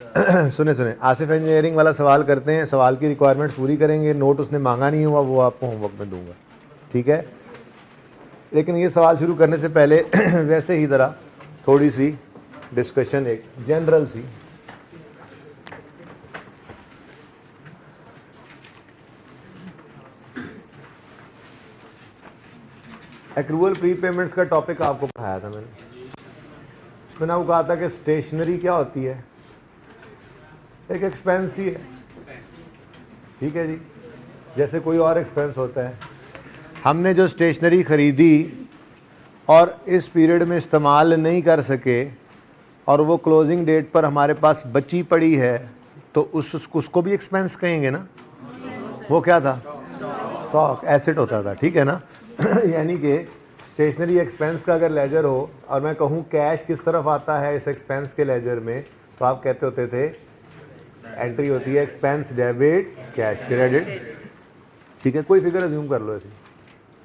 सुने सुने, आसिफ इंजीनियरिंग वाला सवाल करते हैं, सवाल की रिक्वायरमेंट पूरी करेंगे, नोट उसने मांगा नहीं हुआ वो आपको होमवर्क में दूंगा, ठीक है। लेकिन ये सवाल शुरू करने से पहले वैसे ही ज़रा थोड़ी सी डिस्कशन, एक जनरल सी। एक्रूअल प्री पेमेंट्स का टॉपिक आपको पढ़ाया था मैंने आपको कहा था कि स्टेशनरी क्या होती है, एक एक्सपेंस ही है, ठीक है जी, जैसे कोई और एक्सपेंस होता है। हमने जो स्टेशनरी ख़रीदी और इस पीरियड में इस्तेमाल नहीं कर सके और वो क्लोजिंग डेट पर हमारे पास बची पड़ी है, तो उसको भी एक्सपेंस कहेंगे ना। वो क्या था? स्टॉक, एसेट होता था, ठीक है ना। यानी कि स्टेशनरी एक्सपेंस का अगर लेजर हो और मैं कहूँ कैश किस तरफ आता है इस एक्सपेंस के लेजर में, तो आप कहते होते थे एंट्री होती है एक्सपेंस डेबिट कैश क्रेडिट, ठीक है। कोई फिगर अज्यूम कर लो ऐसे,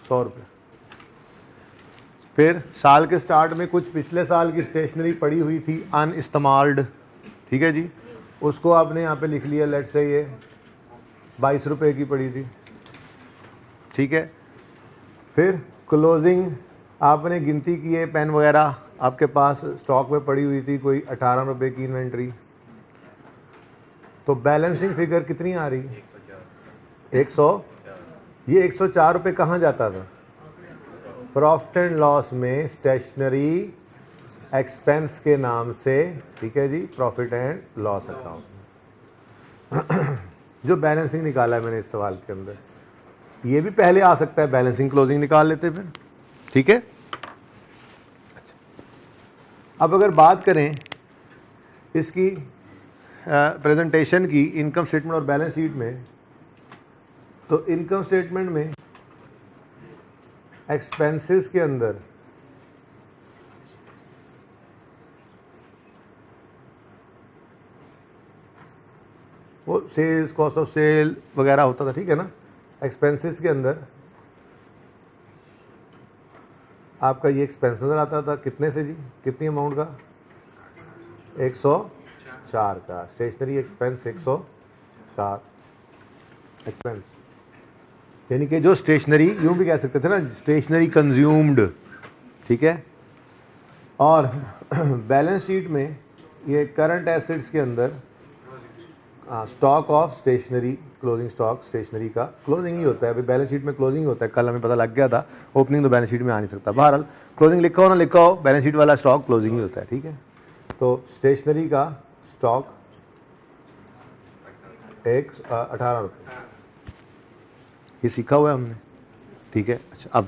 100 रुपये। फिर साल के स्टार्ट में कुछ पिछले साल की स्टेशनरी पड़ी हुई थी अनइस्तेमाल्ड, ठीक है जी, उसको आपने यहाँ पे लिख लिया, लेट्स से ये 22 रुपये की पड़ी थी, ठीक है। फिर क्लोजिंग आपने गिनती की है, पेन वगैरह आपके पास स्टॉक में पड़ी हुई थी, कोई 18 रुपये की इन्वेंट्री, तो बैलेंसिंग फिगर कितनी आ रही? 100। ये 104 रुपये कहाँ जाता था? प्रॉफिट एंड लॉस में स्टेशनरी एक्सपेंस के नाम से, ठीक है जी, प्रॉफिट एंड लॉस अकाउंट। जो बैलेंसिंग निकाला है मैंने इस सवाल के अंदर, ये भी पहले आ सकता है, बैलेंसिंग क्लोजिंग निकाल लेते फिर, ठीक है। अच्छा, अब अगर बात करें इसकी प्रेजेंटेशन की इनकम स्टेटमेंट और बैलेंस शीट में, तो इनकम स्टेटमेंट में एक्सपेंसेस के अंदर वो सेल्स, कॉस्ट ऑफ सेल वगैरह होता था, ठीक है ना। एक्सपेंसेस के अंदर आपका ये एक्सपेंस नजर आता था, कितने से जी, कितनी अमाउंट का? 104 का स्टेशनरी एक्सपेंस, 104 एक्सपेंस, यानी कि जो स्टेशनरी, यूँ भी कह सकते थे ना, स्टेशनरी कंज्यूम्ड, ठीक है। और बैलेंस शीट में ये करंट एसेट्स के अंदर stock of stationery, closing stock stationery का क्लोजिंग ही होता है, अभी बैलेंस शीट में क्लोजिंग होता है, कल हमें पता लग गया था, ओपनिंग तो बैलेंस शीट में आ नहीं सकता, बहरहाल क्लोजिंग लिखा हो ना लिखा हो, बैलेंस शीट वाला स्टॉक क्लोजिंग ही होता है, ठीक है। तो स्टेशनरी का स्टॉक 18 रुपये, ये सीखा हुआ है हमने, ठीक है। अच्छा, अब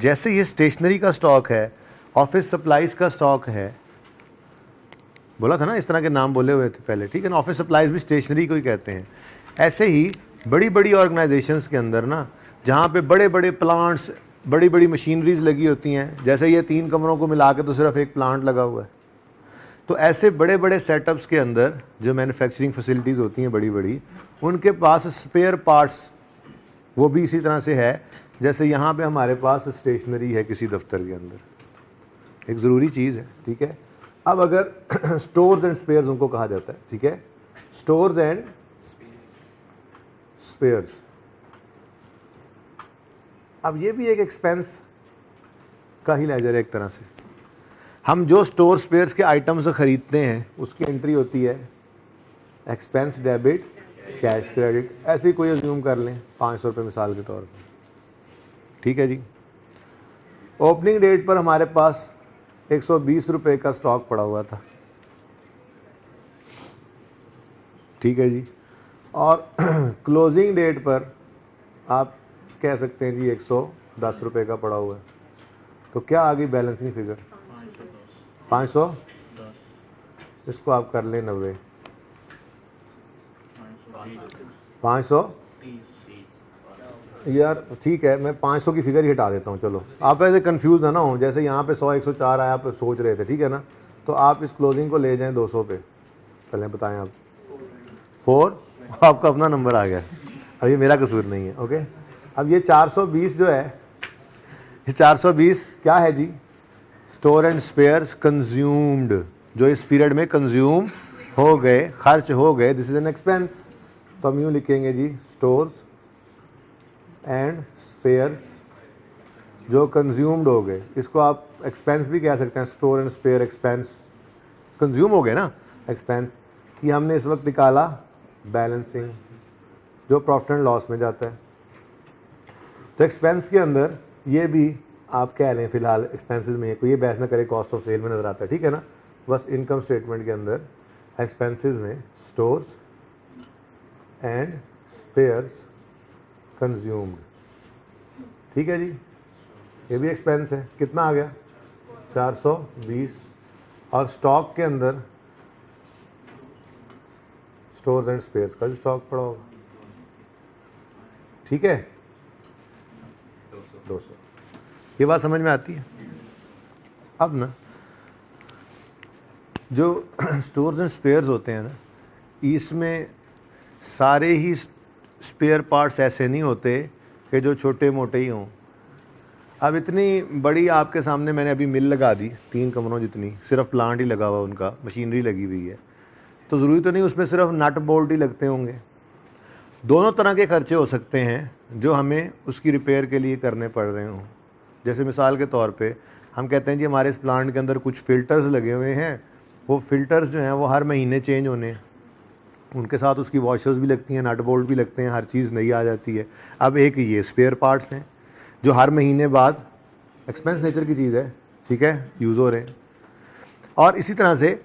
जैसे ये स्टेशनरी का स्टॉक है, ऑफिस सप्लाइज का स्टॉक है, बोला था ना, इस तरह के नाम बोले हुए थे पहले, ठीक है ना। ऑफिस सप्लाइज भी स्टेशनरी को ही कहते हैं। ऐसे ही बड़ी बड़ी ऑर्गेनाइजेशंस के अंदर ना, जहाँ पे बड़े बड़े प्लांट्स, बड़ी बड़ी मशीनरीज लगी होती हैं, जैसे ये 3 कमरों को मिला के तो सिर्फ एक प्लांट लगा हुआ है, तो ऐसे बड़े बड़े सेटअप्स के अंदर जो मैन्युफैक्चरिंग फैसिलिटीज़ होती हैं बड़ी बड़ी, उनके पास स्पेयर पार्ट्स वो भी इसी तरह से है, जैसे यहाँ पे हमारे पास स्टेशनरी है किसी दफ्तर के अंदर, एक ज़रूरी चीज़ है, ठीक है। अब अगर स्टोर्स एंड स्पेयर्स उनको कहा जाता है, ठीक है, स्टोर्स एंड स्पेयर्स। अब ये भी एक एक्सपेंस का ही लेजर है एक तरह से। हम जो स्टोर स्पेयर्स के आइटम्स खरीदते हैं उसकी एंट्री होती है एक्सपेंस डेबिट कैश क्रेडिट, ऐसे ही कोई अज्यूम कर लें 500 रुपये मिसाल के तौर पर, ठीक है जी। ओपनिंग डेट पर हमारे पास 120 रुपये का स्टॉक पड़ा हुआ था, ठीक है जी, और क्लोजिंग डेट पर आप कह सकते हैं जी 110 रुपये का पड़ा हुआ है, तो क्या आ गई बैलेंसिंग फिगर? 500, इसको आप कर लें 90, 500 यार, ठीक है, मैं 500 की फिगर ही हटा देता हूँ, चलो आप ऐसे कंफ्यूज ना हो, जैसे यहाँ पे 100 104 आया आप सोच रहे थे, ठीक है ना, तो आप इस क्लोजिंग को ले जाएं 200 पे, पहले बताएं आप 4, आपका अपना नंबर आ गया, अब ये मेरा कसूर नहीं है, ओके। अब ये 420 जो है, ये 420 क्या है जी? स्टोर एंड स्पेयर्स कंज्यूम्ड, जो इस पीरियड में कंज्यूम हो गए, खर्च हो गए, दिस इज एन एक्सपेंस। तो हम यूँ लिखेंगे जी, स्टोर्स एंड स्पेयर्स जो कंज्यूम्ड हो गए, इसको आप एक्सपेंस भी कह सकते हैं, store and spare expense, consume हो गए ना एक्सपेंस। कि हमने इस वक्त निकाला बैलेंसिंग, जो प्रॉफिट एंड लॉस में जाता है। तो एक्सपेंस के अंदर ये भी आप कह लें फिलहाल एक्सपेंसेस में, कोई ये बहस ना करे, कॉस्ट ऑफ सेल में नज़र आता है, ठीक है ना। बस इनकम स्टेटमेंट के अंदर एक्सपेंसेस में स्टोर्स एंड स्पेयर्स कंज्यूम्ड, ठीक है जी। ये भी एक्सपेंस है, कितना आ गया 420। और स्टॉक के अंदर स्टोर्स एंड स्पेयर्स का जो स्टॉक पड़ा होगा, ठीक है 200। ये बात समझ में आती है। अब ना जो स्टोर्स एंड स्पेयर्स होते हैं ना, इसमें सारे ही स्पेयर पार्ट्स ऐसे नहीं होते कि जो छोटे मोटे ही हों। अब इतनी बड़ी आपके सामने मैंने अभी मिल लगा दी, 3 कमरों जितनी, सिर्फ प्लांट ही लगा हुआ, उनका मशीनरी लगी हुई है, तो ज़रूरी तो नहीं उसमें सिर्फ नट बोल्ट ही लगते होंगे। दोनों तरह के खर्चे हो सकते हैं जो हमें उसकी रिपेयर के लिए करने पड़ रहे हों। जैसे मिसाल के तौर पे हम कहते हैं जी हमारे इस प्लांट के अंदर कुछ फ़िल्टर्स लगे हुए हैं, वो फ़िल्टर्स जो हैं वो हर महीने चेंज होने हैं, उनके साथ उसकी वॉशर्स भी लगती हैं, नट बोल्ट भी लगते हैं, हर चीज़ नई आ जाती है। अब एक ये स्पेयर पार्ट्स हैं जो हर महीने बाद एक्सपेंस नेचर की चीज़ है, ठीक है, यूज़ हो रहे हैं। और इसी तरह से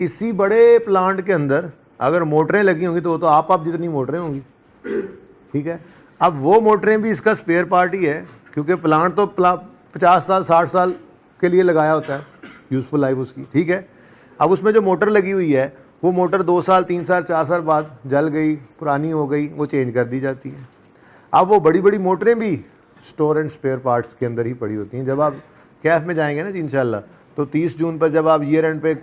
इसी बड़े प्लांट के अंदर अगर मोटरें लगी होंगी तो आप जितनी मोटरें होंगी, ठीक है। अब वो मोटरें भी इसका स्पेयर पार्ट ही है, क्योंकि प्लांट तो 50 साल 60 साल के लिए लगाया होता है, यूज़फुल लाइफ उसकी, ठीक है। अब उसमें जो मोटर लगी हुई है वो मोटर 2 साल 3 साल 4 साल बाद जल गई, पुरानी हो गई, वो चेंज कर दी जाती है। अब वो बड़ी बड़ी मोटरें भी स्टोर एंड स्पेयर पार्ट्स के अंदर ही पड़ी होती हैं। जब आप कैफ में जाएंगे ना इंशाल्लाह, तो 30 जून पर जब आप ईयर एंड पे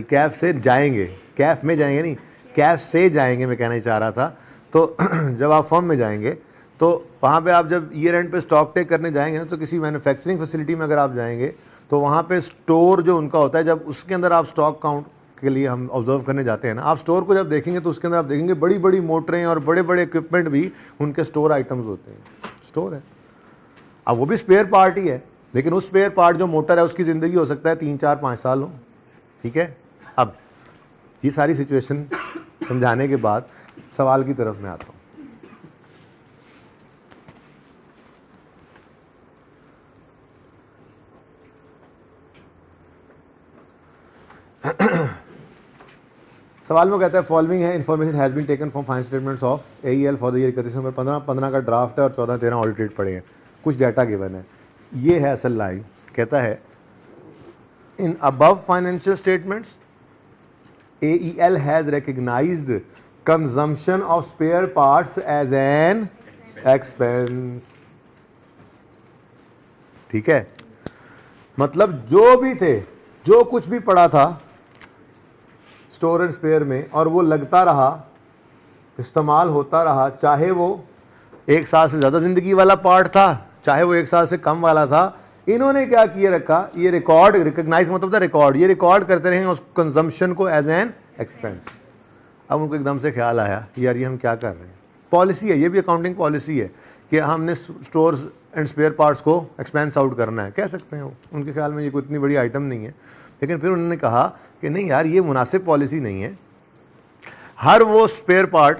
कैफ से जाएंगे, कैफ में जाएंगे नहीं, कैफ से जाएंगे मैं कहना ही चाह रहा था। तो जब आप फर्म में जाएंगे तो वहाँ पे आप जब ईयर एंड पे स्टॉक टेक करने जाएंगे ना, तो किसी मैन्युफैक्चरिंग फैसिलिटी में अगर आप जाएंगे तो वहाँ पे स्टोर जो उनका होता है, जब उसके अंदर आप स्टॉक काउंट के लिए हम ऑब्जर्व करने जाते हैं ना, आप स्टोर को जब देखेंगे तो उसके अंदर आप देखेंगे बड़ी बड़ी मोटरें और बड़े बड़े इक्विपमेंट भी उनके स्टोर आइटम्स होते हैं, स्टोर है। अब वो भी स्पेयर पार्ट ही है, लेकिन उस स्पेयर पार्ट जो मोटर है उसकी ज़िंदगी हो सकता है 3 4 5 साल हो, ठीक है। अब ये सारी सिचुएशन समझाने के बाद सवाल की तरफ मैं आता हूँ। सवाल में कहता है फॉलोइंग है information has been taken from financial statements of AEL for the year 15 का ड्राफ्ट है और 14-13 ऑडिटेड पड़े हैं, कुछ डाटा गिवन है। ये है असल लाइन, कहता है in above financial statements AEL has recognized consumption of spare parts as an expense, ठीक है। मतलब जो भी थे, जो कुछ भी पड़ा था स्टोर एंड स्पेयर में और वो लगता रहा, इस्तेमाल होता रहा, चाहे वो 1 साल से ज़्यादा ज़िंदगी वाला पार्ट था, चाहे वो 1 साल से कम वाला था, इन्होंने क्या किए रखा, ये रिकॉर्ड, रिकॉग्नाइज मतलब था रिकॉर्ड, ये रिकॉर्ड करते रहे उस कंजम्पशन को एज एन एक्सपेंस। अब उनको एकदम से ख्याल आया यार ये हम क्या कर रहे हैं, पॉलिसी है, ये भी अकाउंटिंग पॉलिसी है कि हमने स्टोर्स एंड स्पेयर पार्ट्स को एक्सपेंस आउट करना है, कह सकते हैं वो, उनके ख्याल में ये कोई इतनी बड़ी आइटम नहीं है। लेकिन फिर उन्होंने कहा कि नहीं यार ये मुनासिब पॉलिसी नहीं है, हर वो स्पेयर पार्ट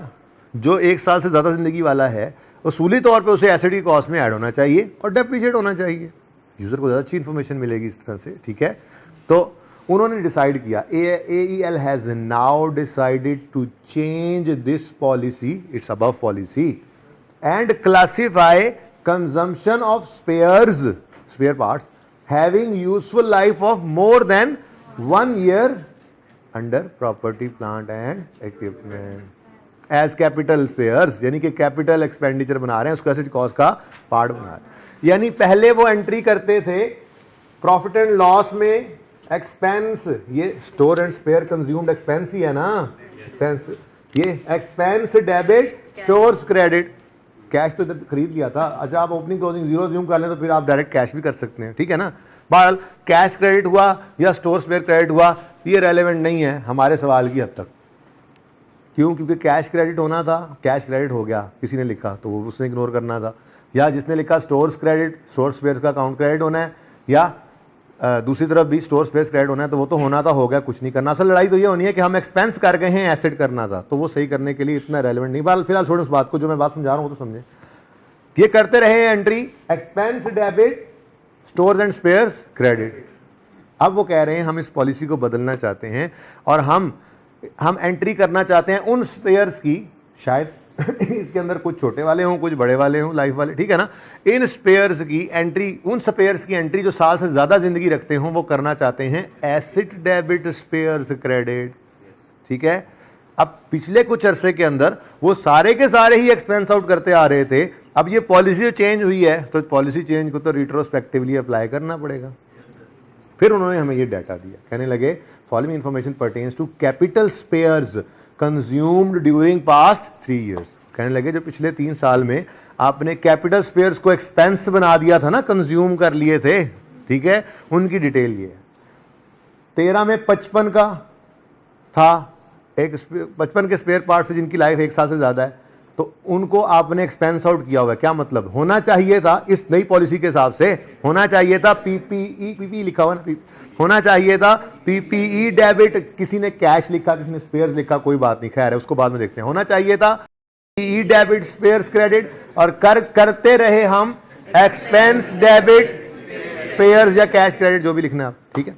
जो 1 साल से ज़्यादा ज़िंदगी वाला है उसूली तौर पे उसे एसेट की कॉस्ट में ऐड होना चाहिए और डेप्रीशिएट होना चाहिए, यूज़र को ज़्यादा अच्छी इन्फॉर्मेशन मिलेगी इस तरह से, ठीक है। तो उन्होंने डिसाइड किया, AEL has now decided to change this policy, its above policy, and classify consumption of spare parts having useful life of more than 1 year under property plant and equipment as capital spares, यानी कि capital expenditure बना रहे हैं, उसको asset cost का part बना रहे हैं। यानी पहले वो एंट्री करते थे प्रॉफिट एंड लॉस में एक्सपेंस, ये store and spare consumed expense ही है ना, एक्सपेंस, ये expense debit stores credit, cash तो खरीद लिया था, अच्छा आप ओपनिंग क्लोजिंग जीरो ज्यूम कर लें तो फिर आप डायरेक्ट कैश भी कर सकते हैं, ठीक है ना। बहरहाल कैश क्रेडिट हुआ या स्टोर स्पेयर क्रेडिट हुआ ये रेलेवेंट नहीं है हमारे सवाल की हद तक। क्यों? क्योंकि कैश क्रेडिट होना था, कैश क्रेडिट हो गया, किसी ने लिखा तो उसने इग्नोर करना था, या जिसने लिखा स्टोर्स क्रेडिट, स्टोर स्पेयर का अकाउंट क्रेडिट होना है, या दूसरी तरफ भी स्टोर स्पेस क्रेडिट होना है, तो वो तो होना था, हो गया, कुछ नहीं करना। असल लड़ाई तो ये होनी है कि हम एक्सपेंस कर गए हैं, एसेट करना था, तो वो सही करने के लिए इतना रेलेवेंट नहीं। बाल फिलहाल छोड़े उस बात को, जो मैं बात समझा रहा हूँ वो तो समझे। ये करते रहे entry expense debit stores and spheres credit. अब वो कह रहे हैं हम इस पॉलिसी को बदलना चाहते हैं और हम एंट्री करना चाहते हैं उन स्पेयर्स की, शायद इसके अंदर कुछ छोटे वाले हों, कुछ बड़े वाले हों, लाइफ वाले, ठीक है ना, इन स्पेयर्स की एंट्री, उन स्पेयर्स की एंट्री जो साल से ज्यादा जिंदगी रखते हों, वो करना चाहते हैं एसेट डेबिट स्पेयर्स क्रेडिट। ठीक है। अब पिछले कुछ अरसे के अंदर वो सारे के सारे ही एक्सपेंस आउट करते आ रहे थे, अब ये पॉलिसी चेंज हुई है तो पॉलिसी चेंज को तो रिट्रोस्पेक्टिवली अप्लाई करना पड़ेगा। फिर उन्होंने हमें ये डाटा दिया, कहने लगे following information pertains to capital spares consumed during past 3 years। कहने लगे जो पिछले 3 साल में आपने कैपिटल स्पेयर्स को एक्सपेंस बना दिया था ना, कंज्यूम कर लिए थे, ठीक है, उनकी डिटेल ये है। 13 में 55 का था, एक 55 के स्पेयर पार्ट से जिनकी लाइफ 1 साल से ज्यादा है, तो उनको आपने एक्सपेंस आउट किया हुआ है। क्या मतलब? होना चाहिए था इस नई पॉलिसी के हिसाब से, होना चाहिए था पीपीई लिखा हुआ ना, होना चाहिए था पीपीई डेबिट, किसी ने कैश लिखा, किसी ने स्पेयर्स लिखा, कोई बात नहीं, खैर है, उसको बाद में देखते हैं। होना चाहिए था पीपीई डेबिट स्पेयर्स क्रेडिट, और करते रहे हम एक्सपेंस डेबिट स्पेयर्स या कैश क्रेडिट, जो भी लिखना है आप, ठीक है।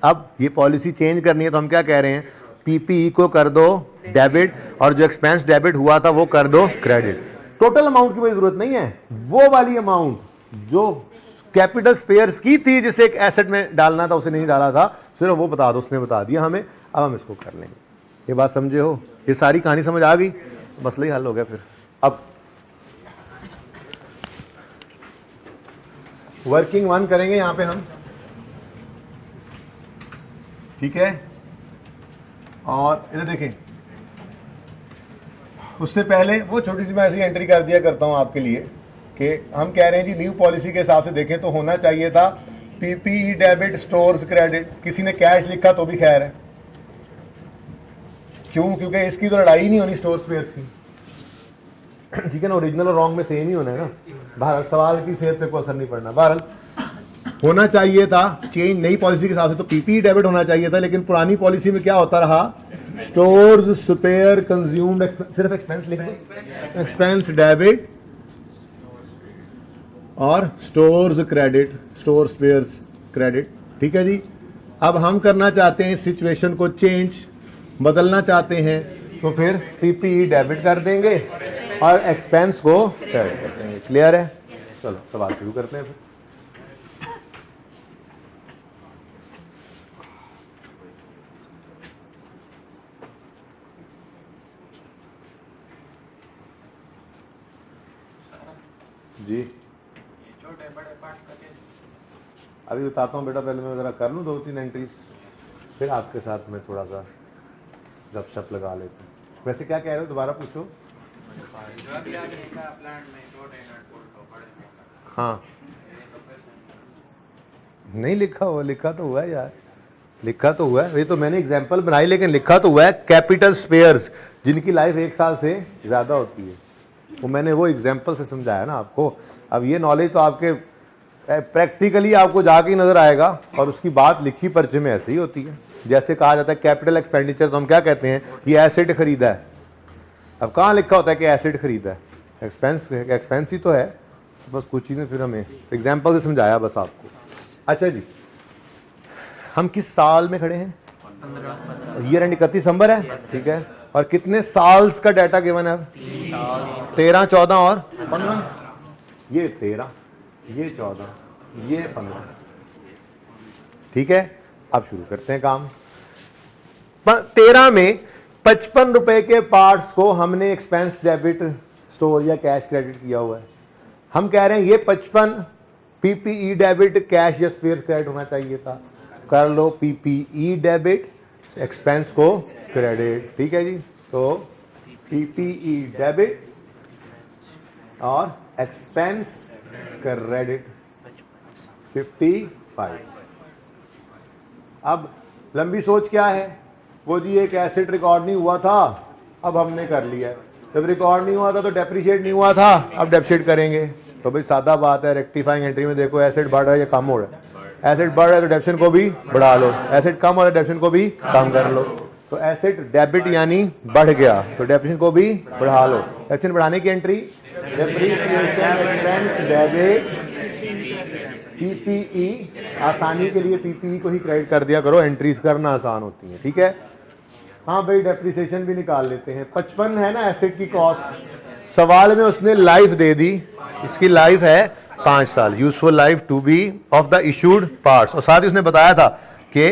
अब ये पॉलिसी चेंज करनी है तो हम क्या कह रहे हैं, पीपीई को कर दो डेबिट और जो एक्सपेंस डेबिट हुआ था वो कर दो क्रेडिट। टोटल अमाउंट की कोई जरूरत नहीं है, वो वाली अमाउंट जो कैपिटल स्पेयर्स की थी जिसे एक एसेट में डालना था उसे नहीं डाला था, सिर्फ वो बता दो, उसने बता दिया हमें, अब हम इसको कर लेंगे। ये बात समझे हो? ये सारी कहानी समझ आ गई, मसला ही हल हो गया। फिर अब वर्किंग 1 करेंगे यहां पे हम, ठीक है। और इधर देखें, उससे पहले वो छोटी सी मैं ऐसी एंट्री कर दिया करता हूं आपके लिए कि हम कह रहे हैं जी न्यू पॉलिसी के हिसाब से देखें तो होना चाहिए था पीपीई डेबिट स्टोर्स क्रेडिट। किसी ने कैश लिखा तो भी खैर है, क्यों? क्योंकि इसकी तो लड़ाई नहीं होनी स्टोर स्पेयर्स की, ठीक है ना, ओरिजिनल और रॉन्ग में सेम ही होना है ना, बहरहाल सवाल की सेहत पे कोई असर नहीं पड़ना। बहरहाल होना चाहिए था चेंज नई पॉलिसी के हिसाब से तो पीपीई डेबिट होना चाहिए था, लेकिन पुरानी पॉलिसी में क्या होता रहा, स्टोर्स स्पेयर कंज्यूम्ड, सिर्फ एक्सपेंस लिख दो, एक्सपेंस डेबिट और stores credit, store spares credit, ठीक है जी। अब हम करना चाहते हैं इस सिचुएशन को चेंज, बदलना चाहते हैं, तो फिर पीपीई डेबिट कर देंगे और एक्सपेंस को क्रेडिट कर देंगे। क्लियर है? चलो सवाल शुरू करते हैं फिर। जी छोटे बड़े पार्ट करके अभी बताता हूँ बेटा, पहले मैं ज़रा कर लूँ 2-3 एंट्रीज, फिर आपके साथ मैं थोड़ा सा गपशप लगा लेता हूँ। वैसे क्या कह रहे हो, दोबारा पूछो। हाँ नहीं लिखा हुआ, लिखा तो हुआ है यार, लिखा तो हुआ है, ये तो मैंने एग्जाम्पल बनाई, लेकिन लिखा तो हुआ है कैपिटल स्पेयर्स जिनकी लाइफ 1 साल से ज़्यादा होती है, वो मैंने वो एग्जाम्पल से समझाया ना आपको। अब ये नॉलेज तो आपके प्रैक्टिकली आपको जाके ही नजर आएगा, और उसकी बात लिखी पर्चे में ऐसे ही होती है। जैसे कहा जाता है कैपिटल एक्सपेंडिचर, तो हम क्या कहते हैं, ये एसेट खरीदा है। अब कहाँ लिखा होता है कि एसेट खरीदा है, एक्सपेंस ही तो है, बस कुछ चीज़ें फिर हमें एग्जाम्पल से समझाया बस आपको। अच्छा जी, हम किस साल में खड़े हैं? ईयर एंड 31 दिसंबर है, ठीक है। और कितने साल्स का डाटा गिवन है? 13, 14 और 15। ये 13, ये 14, ये 15, ठीक है। अब शुरू करते हैं काम। 13 में 55 रुपए के पार्ट्स को हमने एक्सपेंस डेबिट स्टोर या कैश क्रेडिट किया हुआ है। हम कह रहे हैं ये 55 पीपीई डेबिट कैश या स्पेयर क्रेडिट होना चाहिए था, कर लो पीपीई डेबिट, एक्सपेंस को क्रेडिट, ठीक है जी। तो पीपीई डेबिट और एक्सपेंस क्रेडिट 50 5। अब लंबी सोच क्या है, वो जी एक एसेट रिकॉर्ड नहीं हुआ था, अब हमने कर लिया। जब रिकॉर्ड नहीं हुआ था तो डेप्रिशिएट नहीं हुआ था, अब डेप्रिशिएट करेंगे। तो भाई सादा बात है, रेक्टिफाइंग एंट्री में देखो एसेट बढ़ रहा है या कम हो रहा है। एसेट बढ़ रहा है तो डेप्रिसिएशन को भी बढ़ा लो, एसेट कम हो रहा है डेप्रिसिएशन को भी कम कर लो। तो एसेट डेबिट यानी बढ़ गया तो डेप्रिसिएशन को भी बढ़ा लो। डेप्रिसिएशन बढ़ाने की entry depreciation expense debit PPE, आसानी के लिए पीपीई को ही क्रेडिट कर दिया करो, एंट्रीज करना आसान होती है। ठीक है, हाँ भाई डेप्रिसिएशन भी निकाल लेते हैं। 55 है ना एसेट की कॉस्ट, सवाल में उसने लाइफ दे दी, इसकी लाइफ है 5 साल, useful life to be of the issued parts, और साथ ही उसने बताया था कि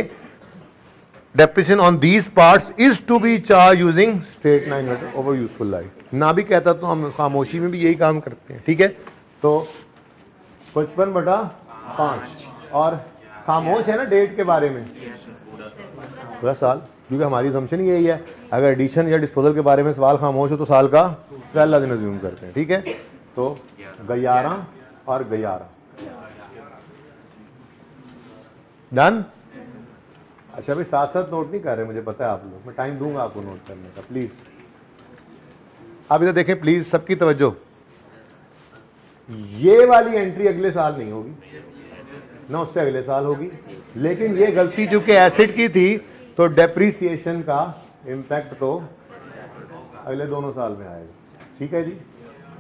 depreciation on these parts is to be charge using straight line method over useful life. ना भी कहता तो हम खामोशी में भी यही काम करते हैं। ठीक है, तो 55/5 और खामोश है ना डेट के बारे में पूरा साल, क्योंकि हमारी असम्पशन यही है अगर एडिशन या डिस्पोजल के बारे में सवाल खामोश हो तो साल का पहला दिन अज्यूम करते हैं। ठीक है, तो 11 और 11 डन। अच्छा भाई साथ साथ नोट नहीं कर रहे, मुझे पता है आप लोग, मैं टाइम दूंगा आपको नोट करने का, प्लीज। आप इधर देखें प्लीज, सबकी तवज्जो। ये वाली एंट्री अगले साल नहीं होगी ना, उससे अगले साल होगी, लेकिन ये गलती चूंकि एसिड की थी तो डेप्रिसिएशन का इम्पैक्ट तो अगले दोनों साल में आएगा। ठीक है जी,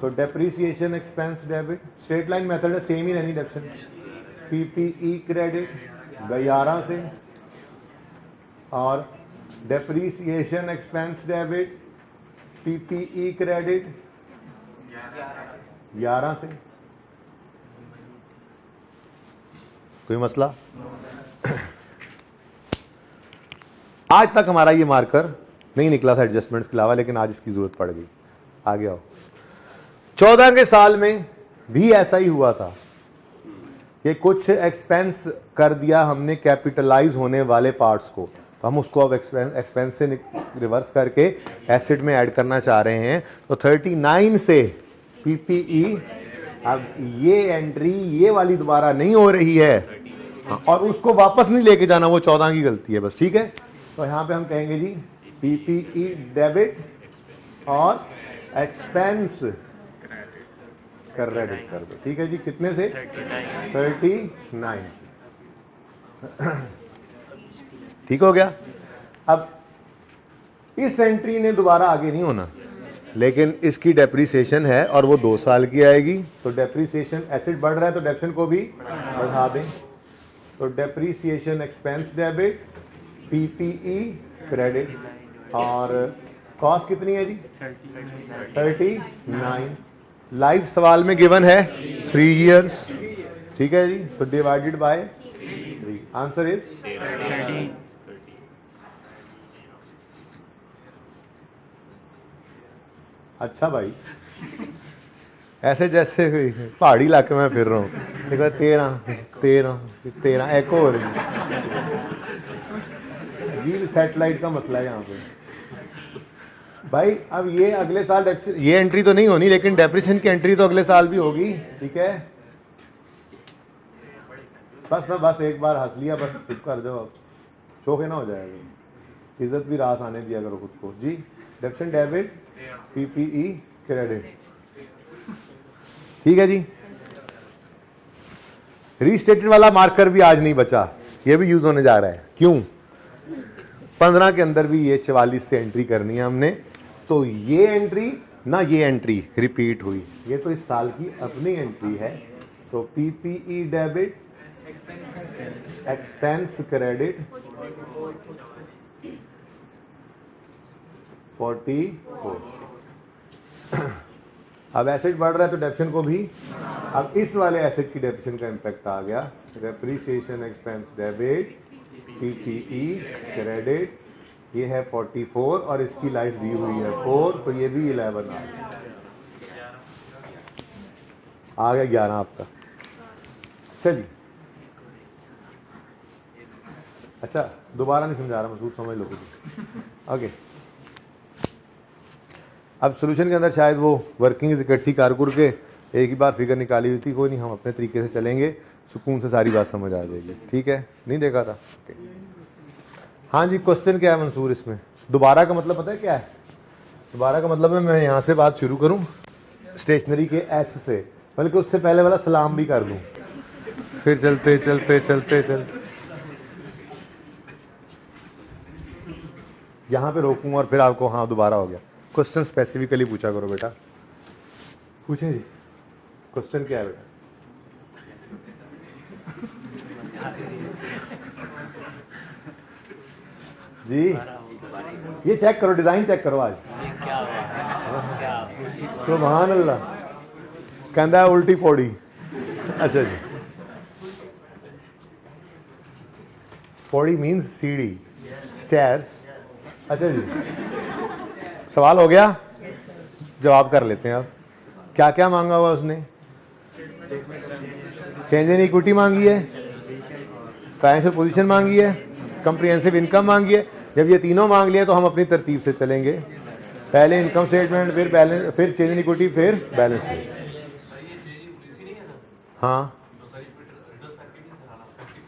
तो depreciation expense debit, straight line method है, सेम ही रहनी डेप्रिसिएशन, पीपीई क्रेडिट 11 से, और depreciation expense debit PPE credit 11 से। कोई मसला? आज तक हमारा ये मार्कर नहीं निकला था एडजस्टमेंट्स के अलावा, लेकिन आज इसकी जरूरत पड़ गई। आगे आओ। 14 के साल में भी ऐसा ही हुआ था कि कुछ एक्सपेंस कर दिया हमने कैपिटलाइज होने वाले पार्ट्स को, तो हम उसको अब एक्सपेंस से रिवर्स करके एसेट में ऐड करना चाह रहे हैं। तो 39 से पीपीई, अब ये एंट्री ये वाली दोबारा नहीं हो रही है, और उसको वापस नहीं लेके जाना, वो 14 की गलती है बस। ठीक है, तो यहां पे हम कहेंगे जी पीपीई डेबिट और एक्सपेंस क्रेडिट कर दो। ठीक है जी, कितने से? 39 से। ठीक हो गया। अब इस एंट्री ने दोबारा आगे नहीं होना, लेकिन इसकी डेप्रिसिएशन है और वो 2 साल की आएगी, तो डेप्रिसिएशन एसिड बढ़ रहा है तो डेप्रिसिएशन को भी बढ़ा दें। तो depreciation expense debit PPE credit, और कॉस्ट कितनी है जी? 39। लाइफ सवाल में गिवन है 3 इयर्स। ठीक है जी, तो डिवाइडेड बाय 3, आंसर इज 30। अच्छा भाई, ऐसे जैसे पहाड़ी इलाके में फिर रहा हूँ, 13 एक और जी सैटेलाइट का मसला है यहाँ पे भाई। अब ये अगले साल ये एंट्री तो नहीं होनी, लेकिन डेप्रिसिएशन की एंट्री तो अगले साल भी होगी। ठीक है, बस एक बार हंस लिया, बस चुप कर दो, अब शोखे ना हो जाएगा। इज्जत भी रास आने दिया करो खुद को जी। Depreciation debit PPE credit. ठीक है जी, रीस्टेटेड वाला मार्कर भी आज नहीं बचा, ये भी यूज होने जा रहा है। क्यों? 15 के अंदर भी ये 44 से एंट्री करनी है हमने, तो ये एंट्री ना ये एंट्री रिपीट हुई, ये तो इस साल की अपनी एंट्री है। तो पीपीई डेबिट एक्सपेंस क्रेडिट 44। अब एसेट बढ़ रहा है तो डेप्रिसिएशन को भी, अब इस वाले एसेट की डेप्रिसिएशन का इम्पैक्ट आ गया। Depreciation expense debit PPE credit, ये है 44 और इसकी लाइफ दी हुई है 4, तो ये भी 11 आ गया 11 आपका। चलिए, अच्छा दोबारा नहीं समझा रहा, मसूद समझ लो कुछ। ओके, अब सोल्यूशन के अंदर शायद वो वर्किंग इकट्ठी कारकुर के एक ही बार फिगर निकाली हुई थी, कोई नहीं, हम अपने तरीके से चलेंगे। सुकून से सारी बात समझ आ जाएगी। ठीक है, नहीं देखा था? हाँ जी, क्वेश्चन क्या है मंसूर इसमें? दोबारा का मतलब पता है क्या है? दोबारा का मतलब है मैं यहाँ से बात शुरू करूँ स्टेशनरी के एस से, बल्कि उससे पहले वाला सलाम भी कर दूँ, फिर चलते चलते चलते चलते यहाँ पे रोकूँ और फिर आपको हाँ दोबारा हो गया। क्वेश्चन स्पेसिफिकली पूछा करो बेटा। पूछें जी, क्वेश्चन क्या है बेटा? जी ये चेक करो, डिजाइन चेक करो आज। सुभान अल्लाह, कहता है उल्टी पौड़ी। अच्छा जी, पौड़ी मीन्स सीढ़ी, स्टेयर्स। अच्छा जी, सवाल हो गया? जवाब कर लेते हैं अब। क्या क्या मांगा हुआ उसने? चेंज इन इक्विटी मांगी है, फाइनेंशियल पोजीशन मांगी है, कंप्रिहेंसिव इनकम मांगी है। जब ये तीनों मांग लिए तो हम अपनी तरतीब से चलेंगे, पहले इनकम स्टेटमेंट, फिर बैलेंस, फिर चेंज इन इक्विटी, फिर बैलेंस शीट। हाँ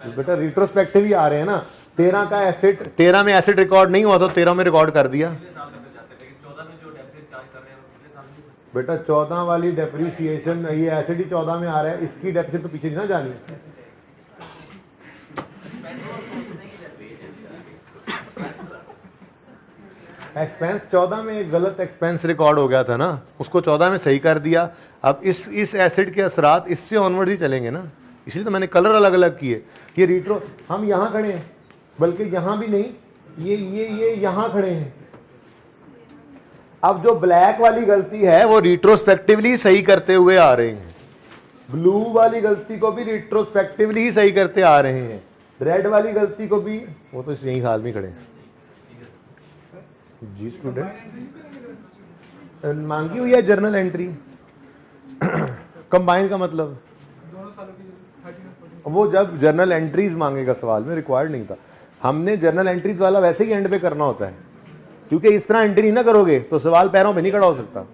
बेटा रिट्रोस्पेक्टिव ही आ रहे हैं ना। 13 का एसेट, 13 में एसेट रिकॉर्ड नहीं हुआ तो 13 में रिकॉर्ड कर दिया बेटा। 14 वाली डेप्रिसिएशन, ये एसेट ही 14 में आ रहा है, इसकी डेप्रिसिएशन तो पीछे नहीं ना जानी। एक्सपेंस 14 में एक गलत एक्सपेंस रिकॉर्ड हो गया था ना, उसको 14 में सही कर दिया। अब इस एसेट के असरात इससे ऑनवर्ड ही चलेंगे ना, इसलिए तो मैंने कलर अलग अलग किए। ये रिट्रो, हम यहाँ खड़े हैं, बल्कि यहाँ भी नहीं, ये यहाँ खड़े हैं। अब जो ब्लैक वाली गलती है वो रिट्रोस्पेक्टिवली सही करते हुए आ रहे हैं, ब्लू वाली गलती को भी रिट्रोस्पेक्टिवली ही सही करते आ रहे हैं, रेड वाली गलती को भी, वो तो यही हाल में खड़े हैं जी। स्टूडेंट मांगी हुई है जर्नल एंट्री कंबाइन का मतलब, वो जब जर्नल एंट्रीज मांगेगा सवाल में, रिक्वायर्ड नहीं था। हमने जर्नल एंट्रीज वाला वैसे ही एंड पे करना होता है, क्योंकि इस तरह एंट्री ना करोगे तो सवाल पैरों पे नहीं खड़ा हो सकता।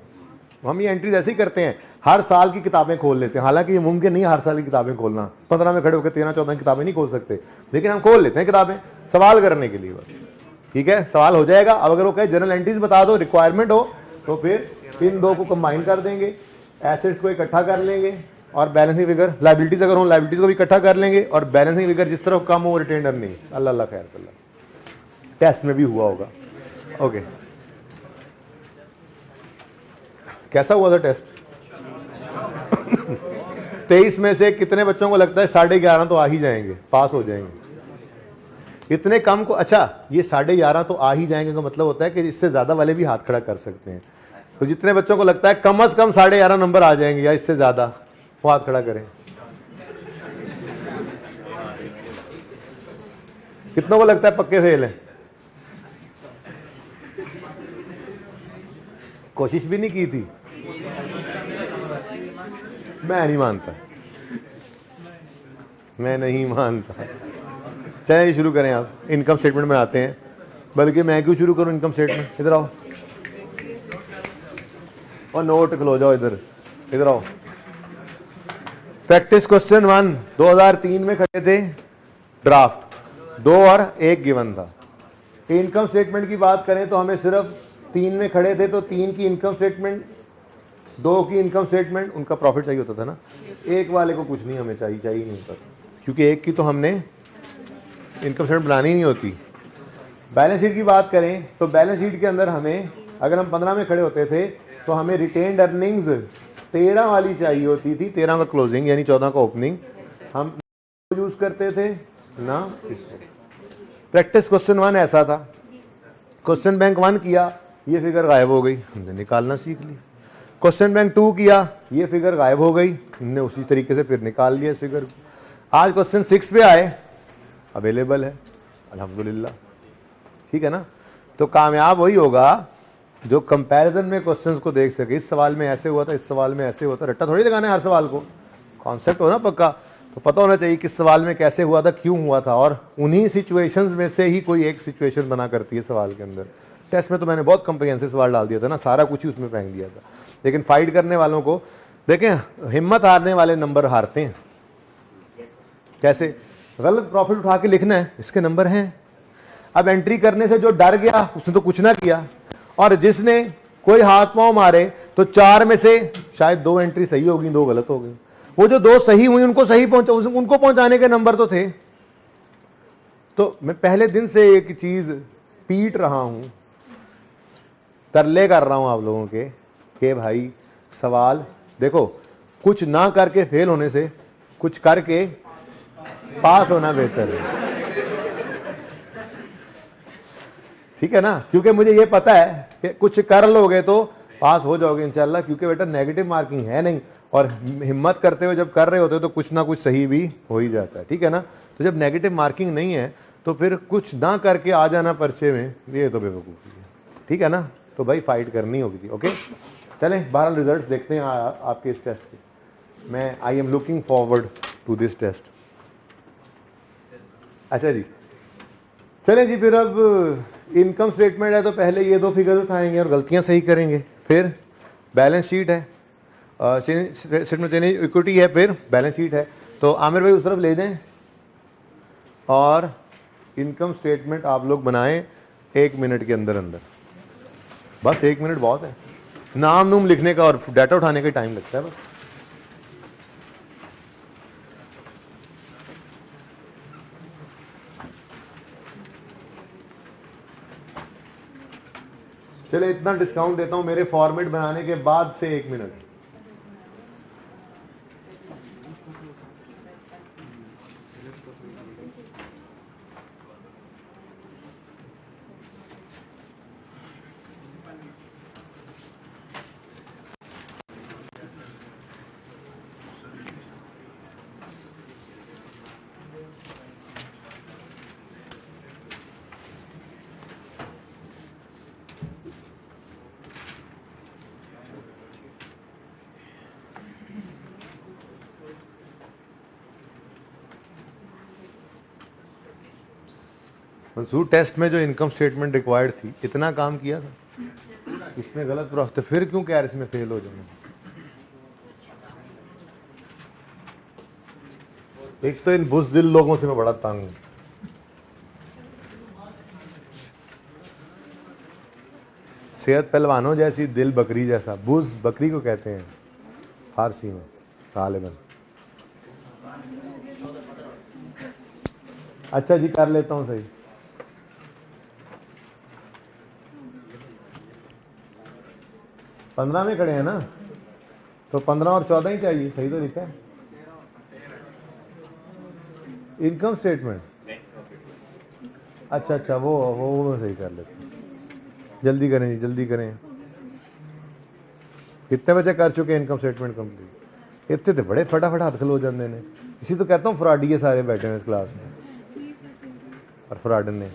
हम ये एंट्रीज ऐसे ही करते हैं, हर साल की किताबें खोल लेते हैं, हालांकि ये मुमकिन नहीं हर साल की किताबें खोलना, 15 में खड़े होकर 13-14 किताबें नहीं खोल सकते, लेकिन हम खोल लेते हैं किताबें सवाल करने के लिए बस। ठीक है, सवाल हो जाएगा। अब अगर वो कहे जनरल एंट्रीज बता दो, रिक्वायरमेंट हो, तो फिर इन दो को कंबाइन कर देंगे, एसेट्स को इकट्ठा कर लेंगे और बैलेंसिंग फिगर, लाइबिलिटीज अगर हो लाइबिलिटीज को भी इकट्ठा कर लेंगे, और बैलेंसिंग फिगर जिस तरह कम हो रिटेन अर्निंग। अल्लाह अल्लाह खैर कर, टेस्ट में भी हुआ होगा। ओके, कैसा हुआ था टेस्ट? 23 में से कितने बच्चों को लगता है 11.5 तो आ ही जाएंगे, पास हो जाएंगे? इतने कम को, अच्छा ये 11.5 तो आ ही जाएंगे का मतलब होता है कि इससे ज्यादा वाले भी हाथ खड़ा कर सकते हैं। तो जितने बच्चों को लगता है कम से कम 11.5 नंबर आ जाएंगे या इससे ज्यादा, वो हाथ खड़ा करें। कितनों को लगता है पक्के फेल हैं? कोशिश भी नहीं की थी? मैं नहीं मानता, मैं नहीं मानता। चलिए शुरू करें, आप इनकम स्टेटमेंट में आते हैं। बल्कि मैं क्यों शुरू करूं इनकम स्टेटमेंट? इधर आओ और नोट खलो जाओ, इधर आओ। प्रैक्टिस क्वेश्चन 1 2003 में खड़े थे, ड्राफ्ट 2 और 1 गिवन था। इनकम स्टेटमेंट की बात करें तो हमें सिर्फ 3 में खड़े थे, तो 3 की इनकम स्टेटमेंट, 2 की इनकम स्टेटमेंट, उनका प्रॉफिट चाहिए होता था ना। 1 वाले को कुछ नहीं हमें चाहिए नहीं होता, क्योंकि 1 की तो हमने इनकम स्टेटमेंट बनानी नहीं होती। बैलेंस शीट की बात करें तो बैलेंस शीट के अंदर हमें, अगर हम 15 में खड़े होते थे तो हमें रिटेन्ड अर्निंग्स 13 वाली चाहिए होती थी, 13 का क्लोजिंग यानी 14 का ओपनिंग हम यूज करते थे ना इसको। प्रैक्टिस क्वेश्चन 1 ऐसा था, क्वेश्चन बैंक 1 किया, ये फिगर गायब हो गई, हमने निकालना सीख ली। क्वेश्चन बैंक 2 किया, ये फिगर गायब हो गई, हमने उसी तरीके से फिर निकाल लिया इस फिगर। आज क्वेश्चन 6 पे आए, अवेलेबल है अल्हम्दुलिल्लाह, ठीक है ना। तो कामयाब वही होगा जो कंपैरिजन में क्वेश्चंस को देख सके, इस सवाल में ऐसे हुआ था, इस सवाल में ऐसे हुआ था। रट्टा थोड़ी लगाना है हर सवाल को, कॉन्सेप्ट हो ना पक्का, तो पता होना चाहिए किस सवाल में कैसे हुआ था, क्यों हुआ था, और उन्हीं सिचुएशंस में से ही कोई एक सिचुएशन बना करती है सवाल के अंदर। टेस्ट में तो मैंने बहुत कंप्रिहेंसिव सवाल डाल दिया था ना, सारा कुछ ही उसमें फेंक दिया था। लेकिन फाइट करने वालों को देखें, हिम्मत हारने वाले नंबर हारते हैं, कैसे? गलत प्रॉफिट उठा के लिखना है, इसके नंबर हैं। अब एंट्री करने से जो डर गया उसने तो कुछ ना किया, और जिसने कोई हाथ पांव मारे तो 4 में से शायद 2 एंट्री सही होगी, 2 गलत हो गई। वो जो 2 सही हुई उनको सही पहुंचा, उनको पहुंचाने के नंबर तो थे। तो मैं पहले दिन से एक चीज पीट रहा हूं, तरले कर रहा हूं आप लोगों के कि भाई सवाल देखो, कुछ ना करके फेल होने से कुछ करके पास होना बेहतर है, ठीक है ना? क्योंकि मुझे ये पता है कि कुछ कर लोगे तो पास हो जाओगे इंशाल्लाह, क्योंकि बेटा नेगेटिव मार्किंग है नहीं, और हिम्मत करते हुए जब कर रहे होते हो तो कुछ ना कुछ सही भी हो ही जाता है, ठीक है ना? तो जब नेगेटिव मार्किंग नहीं है तो फिर कुछ ना करके आ जाना पर्चे में, ये तो बेवकूफ़ी है, ठीक है ना? तो भाई फाइट करनी होगी थी। ओके, चलें 12 रिजल्ट्स देखते हैं आपके इस टेस्ट के। मैं I am looking forward to this test. अच्छा जी, चलें जी, फिर अब इनकम स्टेटमेंट है तो पहले ये 2 फिगर उठाएंगे और गलतियां सही करेंगे, फिर बैलेंस शीट है, स्टेटमेंट इक्विटी है, फिर बैलेंस शीट है। तो आमिर भाई उस तरफ ले जाएं और इनकम स्टेटमेंट आप लोग बनाएं 1 मिनट के अंदर अंदर, बस 1 मिनट बहुत है। नाम नूम लिखने का और डाटा उठाने का टाइम लगता है बस। चले इतना डिस्काउंट देता हूं मेरे फॉर्मेट बनाने के बाद से 1 मिनट। मंसूर, टेस्ट में जो इनकम स्टेटमेंट रिक्वायर्ड थी, इतना काम किया था, इसमें गलत प्रॉफिट, तो फिर क्यों कह रहे इसमें फेल हो जाएंगे? एक तो इन बुज़दिल लोगों से मैं बड़ा तंग हूं। सेहत पहलवानों जैसी, दिल बकरी जैसा। बुज़ बकरी को कहते हैं फारसी में गालिबन। अच्छा जी, कर लेता हूं सही। पंद्रह में खड़े हैं ना, तो 15 और 14 ही चाहिए, सही तो लिखा है इनकम स्टेटमेंट। अच्छा अच्छा, वो मैं सही कर लेता हूँ। जल्दी करें जी, जल्दी करें। कितने बजे कर चुके इनकम स्टेटमेंट कंप्लीट? इतने तो बड़े फटाफट हाथ खलो जाते हैं। इसी तो कहता हूँ फ्रॉडी है सारे बैठे हैं इस क्लास में, और फ्रॉड ने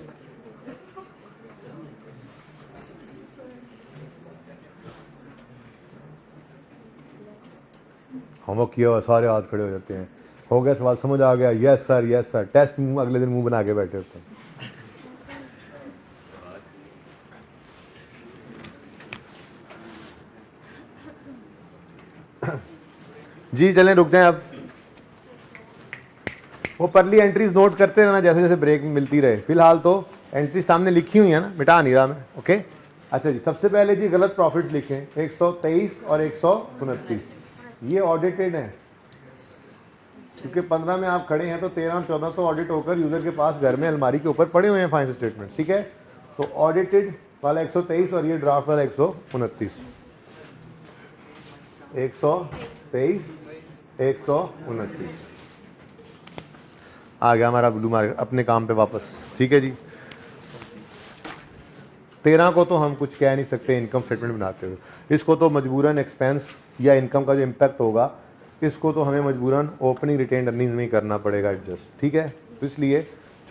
होमवर्क किया हुआ, सारे हाथ खड़े हो जाते हैं। हो गया सवाल, समझ आ गया, yes sir yes sir. Test अगले दिन मुंह बना के बैठे होते हैं। जी चलें, रुक जाएं अब। वो परली एंट्रीज नोट करते रहना जैसे जैसे ब्रेक मिलती रहे। फिलहाल तो एंट्री सामने लिखी हुई है ना, मिटा नहीं रहा मैं। ओके, अच्छा जी, सबसे पहले जी गलत प्रॉफिट लिखें 123 और 129। ये ऑडिटेड है, क्योंकि 15 में आप खड़े हैं तो 13 और 14 तो ऑडिट होकर यूजर के पास घर में अलमारी के ऊपर पड़े हुए हैं फाइनेंशियल स्टेटमेंट, ठीक है? तो ऑडिटेड वाला 123 और ये ड्राफ्ट वाला 129। 123 129 आ गया हमारा ब्लू मार्क अपने काम पे वापस, ठीक है जी। 13 को तो हम कुछ कह नहीं सकते इनकम स्टेटमेंट बनाते हुए, इसको तो मजबूरन एक्सपेंस या इनकम का जो इम्पैक्ट होगा इसको तो हमें मजबूरन ओपनिंग रिटेन अर्निंग्स में ही करना पड़ेगा एडजस्ट, ठीक है? तो इसलिए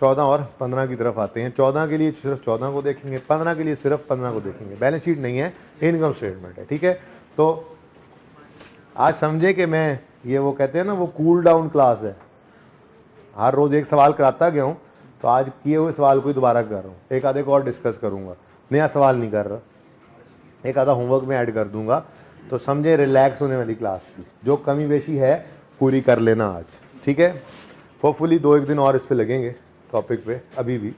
14 और 15 की तरफ आते हैं। 14 के लिए सिर्फ 14 को देखेंगे, 15 के लिए सिर्फ 15 को देखेंगे। बैलेंस शीट नहीं है, इनकम स्टेटमेंट है, ठीक है? तो आज समझे कि मैं ये वो कहते हैं ना, वो कूल डाउन क्लास है। हर रोज़ एक सवाल कराता गया हूँ, तो आज किए हुए सवाल को ही दोबारा कर रहा हूँ। एक आधे को और डिस्कस करूँगा, नया सवाल नहीं कर रहा, एक आधा होमवर्क में ऐड कर दूंगा। तो समझे रिलैक्स होने वाली क्लास थी, जो कमी बेशी है पूरी कर लेना आज, ठीक है? होपफुली 2-1 दिन और इस पे लगेंगे टॉपिक पे अभी भी,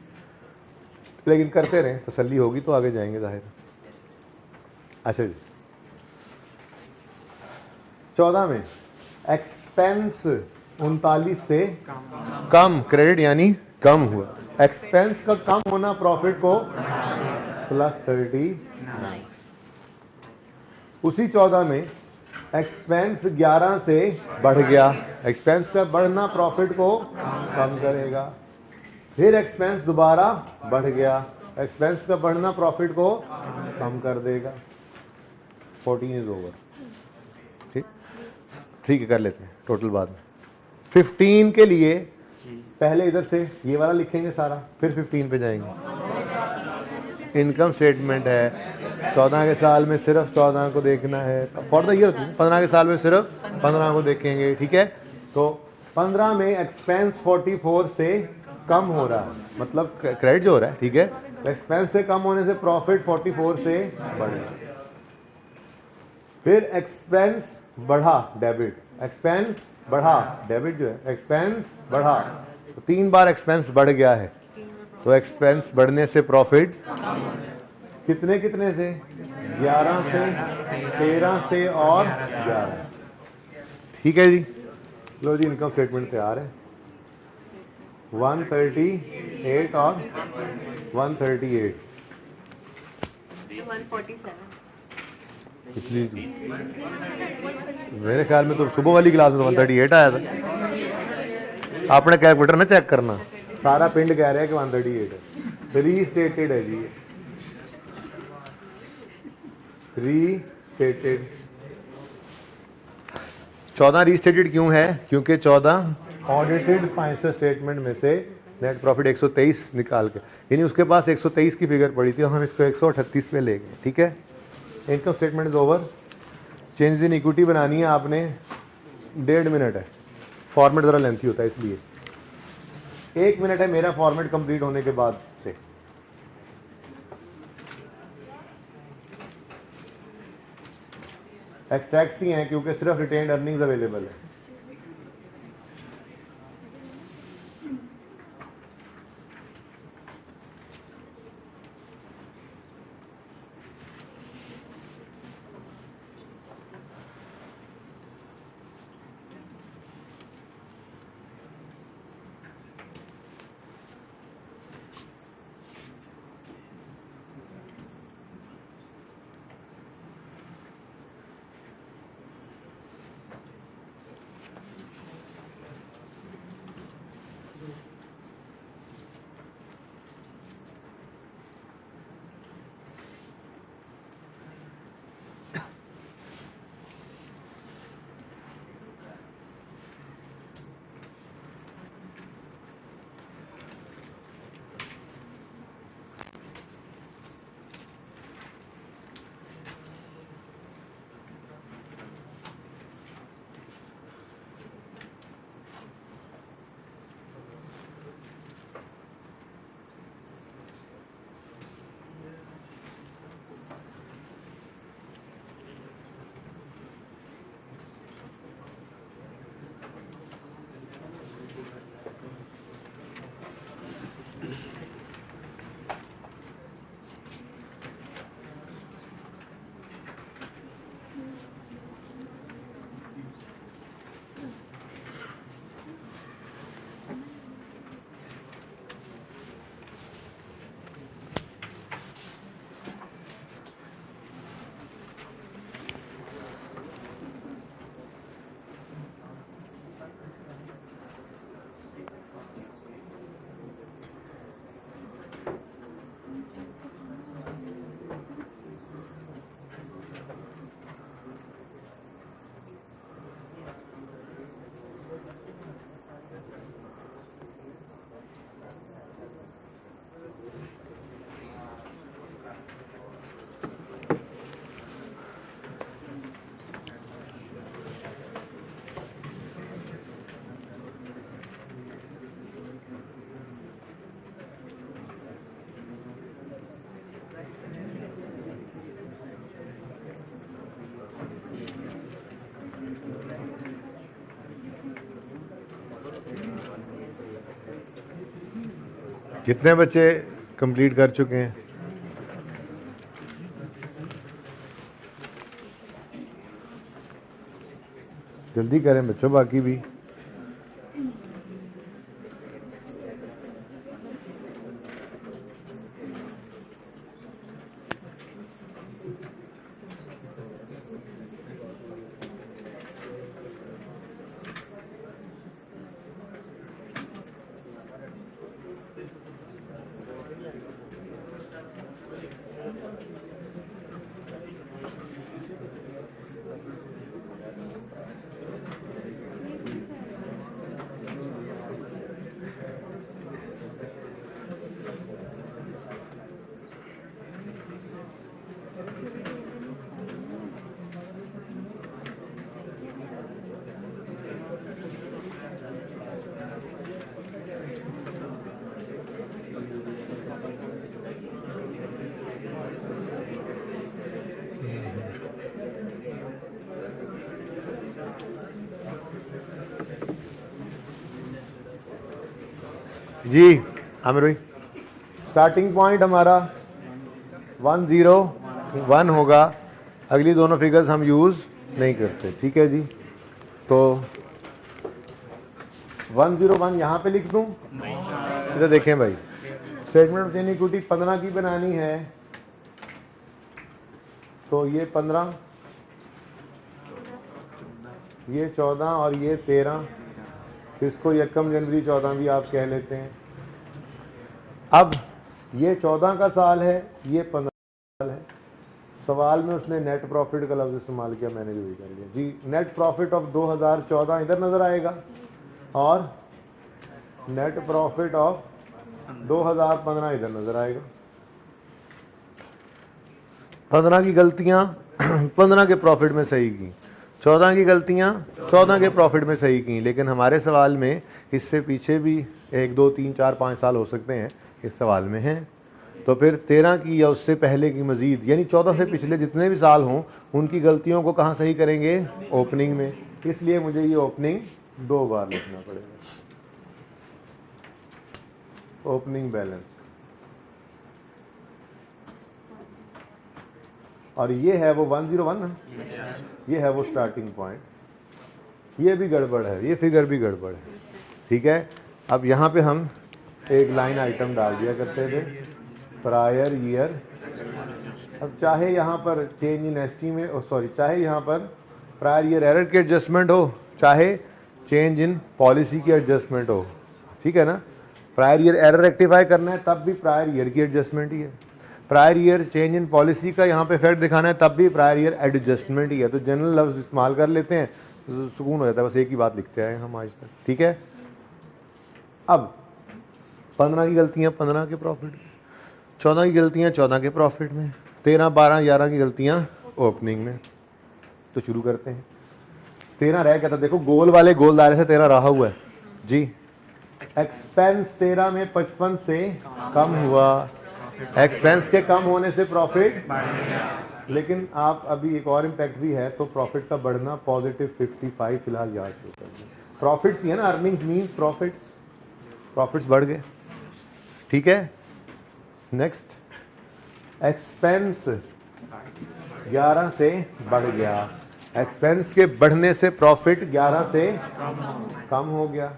लेकिन करते रहें, तसल्ली होगी तो आगे जाएंगे जाहिर। अच्छा जी, 14 में एक्सपेंस 39 से कम, क्रेडिट यानी कम हुआ, एक्सपेंस का कम होना प्रॉफिट को +39। उसी 14 में एक्सपेंस 11 से बढ़ गया, एक्सपेंस का बढ़ना प्रॉफिट को कम करेगा। फिर एक्सपेंस दोबारा बढ़ गया, एक्सपेंस का बढ़ना प्रॉफिट को कम कर देगा। 14 इज ओवर। ठीक है, कर लेते हैं टोटल बाद में। 15 के लिए पहले इधर से ये वाला लिखेंगे सारा, फिर 15 पे जाएंगे। इनकम स्टेटमेंट है, 14 के साल में सिर्फ 14 को देखना है, फॉर द ईयर 15 के साल में सिर्फ 15 को देखेंगे, ठीक है। तो 15 में एक्सपेंस 44 से कम हो रहा है, मतलब क्रेडिट जो हो रहा है, ठीक है। एक्सपेंस से कम होने से प्रॉफिट 44 से बढ़ेगा। फिर एक्सपेंस बढ़ा, डेबिट, एक्सपेंस बढ़ा, डेबिट जो है, एक्सपेंस बढ़ा, तो 3 बार एक्सपेंस बढ़ गया है, तो एक्सपेंस बढ़ने से प्रॉफिट कितने कितने से, 11 से, 13 से और 11। ठीक है जी, लो जी, इनकम स्टेटमेंट तैयार है। 138 और 138 पिछली, मेरे ख्याल में तो सुबह वाली क्लास में 138 आया था। आपने कैलकुलेटर में चेक करना, सारा पिंड कह रहा है कि 138 है। रीस्टेटेड है जी, रीस्टेटेड। 14 रीस्टेटेड क्यों है? क्योंकि 14 ऑडिटेड फाइनेंशियल स्टेटमेंट में से नेट प्रॉफिट 123 निकाल के, यानी उसके पास 123 की फिगर पड़ी थी, हम इसको 138 पे ले गए, ठीक है। Income statement is over. Change in equity बनानी है आपने, 1.5 मिनट है, फॉर्मेट ज़रा लेंथी होता है इसलिए 1 मिनट है मेरा फॉर्मेट कंप्लीट होने के बाद से। एक्सट्रैक्ट्स ही हैं क्योंकि सिर्फ रिटेन्ड अर्निंग्स अवेलेबल है। कितने बच्चे कंप्लीट कर चुके हैं? जल्दी करें बच्चों, बाकी भी। जी आमिर भाई, स्टार्टिंग पॉइंट हमारा 101 होगा। अगली दोनों फिगर्स हम यूज़ नहीं करते, ठीक है जी। तो 101 यहाँ पे लिख दूँ? इधर देखें भाई, स्टेटमेंट ऑफ इक्विटी 15 की बनानी है, तो ये 15, ये 14 और ये 13, इसको यकम जनवरी 14 भी आप कह लेते हैं। अब ये 14 का साल है, ये 15 साल है। सवाल में उसने नेट प्रॉफिट का लफ्ज़ इस्तेमाल किया, मैंने भी कर लिया जी। नेट प्रॉफिट ऑफ 2014 इधर नज़र आएगा और नेट प्रॉफिट ऑफ 2015 इधर नज़र आएगा। 15 की गलतियाँ 15 के प्रॉफिट में सही की, 14 की गलतियाँ 14 के प्रॉफिट में सही की। लेकिन हमारे सवाल में इससे पीछे भी 1, 2, 3, 4, 5 साल हो सकते हैं, इस सवाल में हैं। तो फिर 13 की या उससे पहले की मज़ीद, यानी 14 से पिछले जितने भी साल हों उनकी गलतियों को कहाँ सही करेंगे? ओपनिंग में। इसलिए मुझे ये ओपनिंग 2 बार लिखना पड़ेगा। ओपनिंग बैलेंस, और ये है वो 101 ना, ये है वो स्टार्टिंग पॉइंट। ये भी गड़बड़ है, ये फिगर भी गड़बड़ है, ठीक है। अब यहाँ पे हम एक लाइन आइटम डाल दिया करते थे, प्रायर ईयर। अब चाहे यहाँ पर चेंज इन एस्टीमेट, सॉरी, चाहे यहाँ पर प्रायर ईयर एरर की एडजस्टमेंट हो, चाहे चेंज इन पॉलिसी की एडजस्टमेंट हो, ठीक है ना। प्रायर ईयर एरर रेक्टिफाई करना है तब भी प्रायर ईयर की एडजस्टमेंट ही है। Prior year change in policy का यहाँ पे इफेक्ट दिखाना है तब भी प्रायर ईयर एडजस्टमेंट ही है। तो जनरल लफ्ज़ इस्तेमाल कर लेते हैं, तो सुकून हो जाता है, बस एक ही बात लिखते आए हम आज तक, ठीक है। अब 15 की गलतियाँ 15 के प्रॉफिट में, 14 की गलतियाँ 14 के प्रॉफिट में, 13, 12, 11 की गलतियाँ ओपनिंग में। तो शुरू करते हैं। 13 रह गया था, देखो गोल वाले गोल दायरे से 13 रहा हुआ है जी। एक्सपेंस 13 में 55 से कम हुआ, एक्सपेंस के कम होने से प्रॉफिट, लेकिन आप अभी एक और इम्पैक्ट भी है, तो प्रॉफिट का बढ़ना पॉजिटिव 55 फिलहाल याद शुरू कर दें। प्रॉफिट्स है ना, अर्निंग्स मीन्स प्रॉफिट्स, प्रॉफिट्स बढ़ गए, ठीक है। नेक्स्ट, एक्सपेंस 11 से बढ़ गया, एक्सपेंस के बढ़ने से प्रॉफिट 11 से कम हो गया।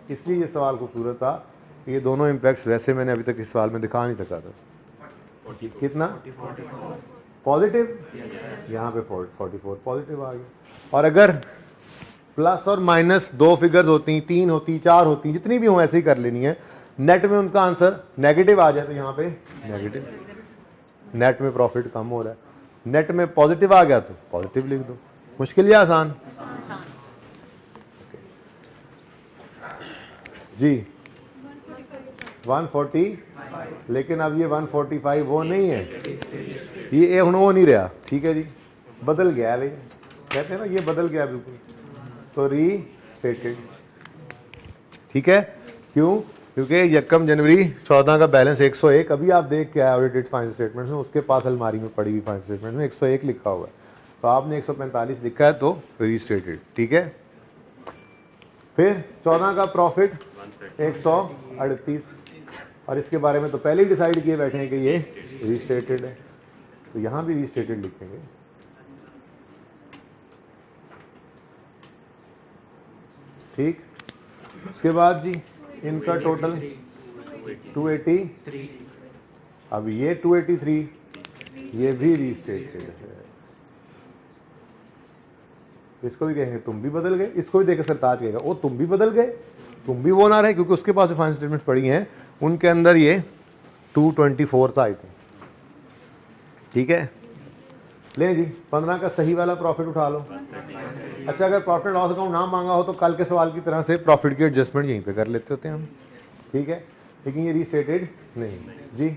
इसलिए ये सवाल खूबसूरत था। ये दोनों इम्पैक्ट्स वैसे मैंने अभी तक इस सवाल में दिखा नहीं सका था। कितना पॉजिटिव, यहाँ पे 44 पॉजिटिव आ गया। और अगर प्लस और माइनस 2 फिगर्स होती, 3 होती, 4 होती, जितनी भी हो ऐसे ही कर लेनी है। नेट में उनका आंसर नेगेटिव आ जाए तो यहाँ पे नेगेटिव, नेट में प्रॉफिट कम हो रहा है। नेट में पॉजिटिव आ गया तो पॉजिटिव लिख दो। मुश्किल या आसान? जी 140, लेकिन अब ये 145 वो नहीं है, ये वो नहीं रहा, ठीक है जी, बदल गया है भैया, कहते हैं ना ये बदल गया बिल्कुल। तो रीस्टेटेड, ठीक है। क्यों? क्योंकि यकम जनवरी 14 का बैलेंस 101, अभी आप देख के आए ऑडिटेड फाइनेंशियल स्टेटमेंट्स में, उसके पास अलमारी में पड़ी हुई फाइनेंशियल स्टेटमेंट में 101 लिखा हुआ है, तो आपने 145 लिखा है, तो रीस्टेटेड, ठीक है। फिर 14 का प्रॉफिट 138, और इसके बारे में तो पहले ही डिसाइड किए बैठे हैं कि ये रीस्टेटेड है, तो यहाँ भी रीस्टेटेड लिखेंगे। ठीक, उसके बाद जी इनका टोटल 283। अब ये 283 ये भी रीस्टेटेड है। इसको भी कहेंगे तुम भी बदल गए, इसको भी देखे सरताज कहेगा ओ तुम भी बदल गए, तुम भी वो ना रहे, क्योंकि उसके पास जो फाइनेंशियल स्टेटमेंट्स पड़ी हैं उनके अंदर ये 224 था आई थिंक। ठीक है, ले जी 15 का सही वाला प्रॉफिट उठा लो। अच्छा, अगर प्रॉफिट लॉस अकाउंट ना मांगा हो तो कल के सवाल की तरह से प्रॉफिट की एडजस्टमेंट यहीं पे कर लेते होते हैं हम। ठीक है, लेकिन ये रीस्टेटेड नहीं जी।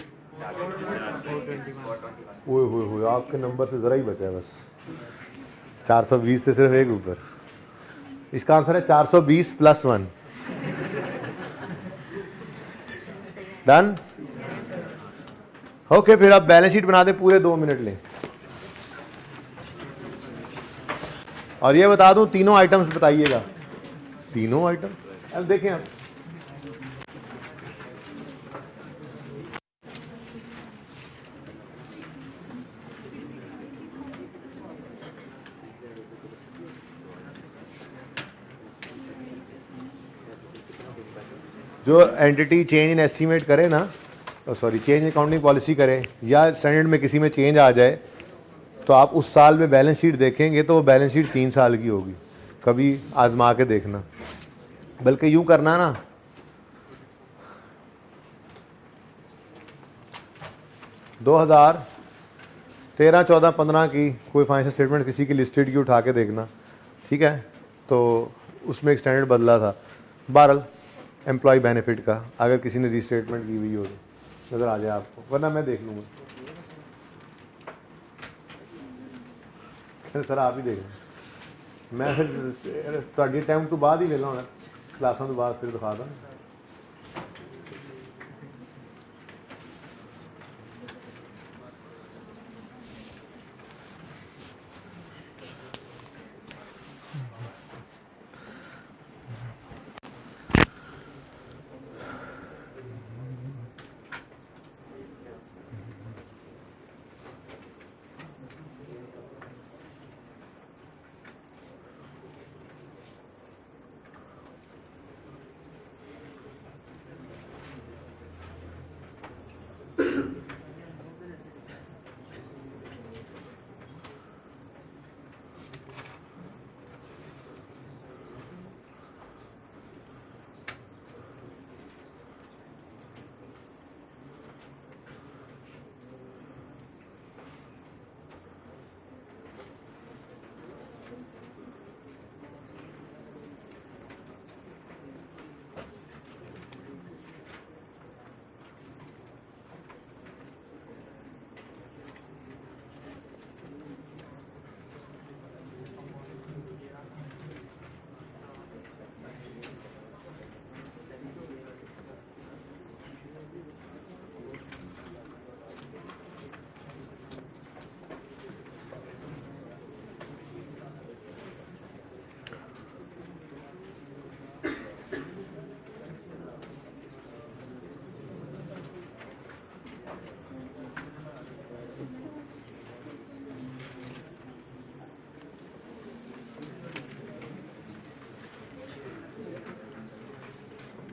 ओए आपके नंबर से ज़रा ही बचा है बस, 420 से सिर्फ एक ऊपर। इसका आंसर है 420 + 1। डन। ओके, फिर आप बैलेंस शीट बना दे, पूरे 2 मिनट लें। और ये बता दूं, तीनों आइटम्स बताइएगा, तीनों आइटम। अब देखें आप, जो एंटिटी चेंज इन एस्टीमेट करे ना, सॉरी चेंज अकाउंटिंग पॉलिसी करे या स्टैंडर्ड में किसी में चेंज आ जाए, तो आप उस साल में बैलेंस शीट देखेंगे तो वो बैलेंस शीट 3 साल की होगी। कभी आजमा के देखना, बल्कि यूं करना ना, दो 2013, 14, 15 की कोई फाइनेंशियल स्टेटमेंट किसी की लिस्टेड की उठा के देखना। ठीक है, तो उसमें एक स्टैंडर्ड बदला था। बहरहाल एम्प्लॉय बेनिफिट का अगर किसी ने रीस्टेटमेंट की हुई हो तो नज़र आ जाए आपको, वरना मैं देख लूँगा। सर आप ही देख लें, मैं फिर ਤੁਹਾਡੀ टाइम तो बाद ही वेला होना, क्लासा तो बाद फिर दिखा दा।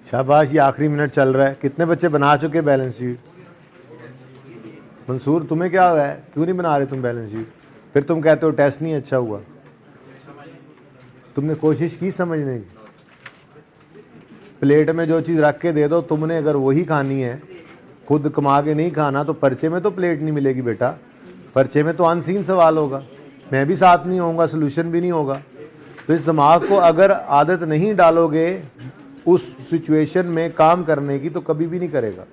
शाबाश, ये आखिरी मिनट चल रहा है। कितने बच्चे बना चुके बैलेंस शीट? मंसूर तुम्हें क्या हुआ है, क्यों नहीं बना रहे तुम बैलेंस शीट? फिर तुम कहते हो टेस्ट नहीं अच्छा हुआ। तुमने कोशिश की समझने की? प्लेट में जो चीज़ रख के दे दो, तुमने अगर वही खानी है, खुद कमा के नहीं खाना, तो पर्चे में तो प्लेट नहीं मिलेगी बेटा। पर्चे में तो अनसीन सवाल होगा, मैं भी साथ नहीं होऊंगा, सोल्यूशन भी नहीं होगा। तो इस दिमाग को अगर आदत नहीं डालोगे उस सिचुएशन में काम करने की, तो कभी भी नहीं करेगा।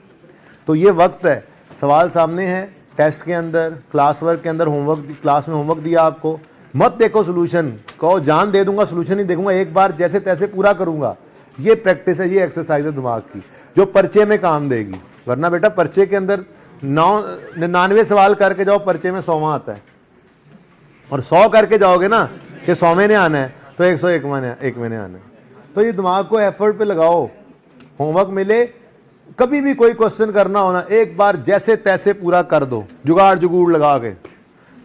तो ये वक्त है, सवाल सामने है, टेस्ट के अंदर, क्लास वर्क के अंदर, होमवर्क, क्लास में होमवर्क दिया आपको, मत देखो सोल्यूशन, कहो जान दे दूंगा, सोल्यूशन नहीं देखूंगा, एक बार जैसे तैसे पूरा करूंगा। ये प्रैक्टिस है, ये एक्सरसाइज है दिमाग की, जो पर्चे में काम देगी। वरना बेटा पर्चे के अंदर 99 सवाल करके जाओ, पर्चे में 100वां आता है, और 100 करके जाओगे ना कि 100वें ने आना है, तो 101वें ने आना है। तो ये दिमाग को एफर्ट पे लगाओ, होमवर्क मिले कभी भी कोई क्वेश्चन करना होना, एक बार जैसे तैसे पूरा कर दो, जुगाड़ जुगूड़ लगा के।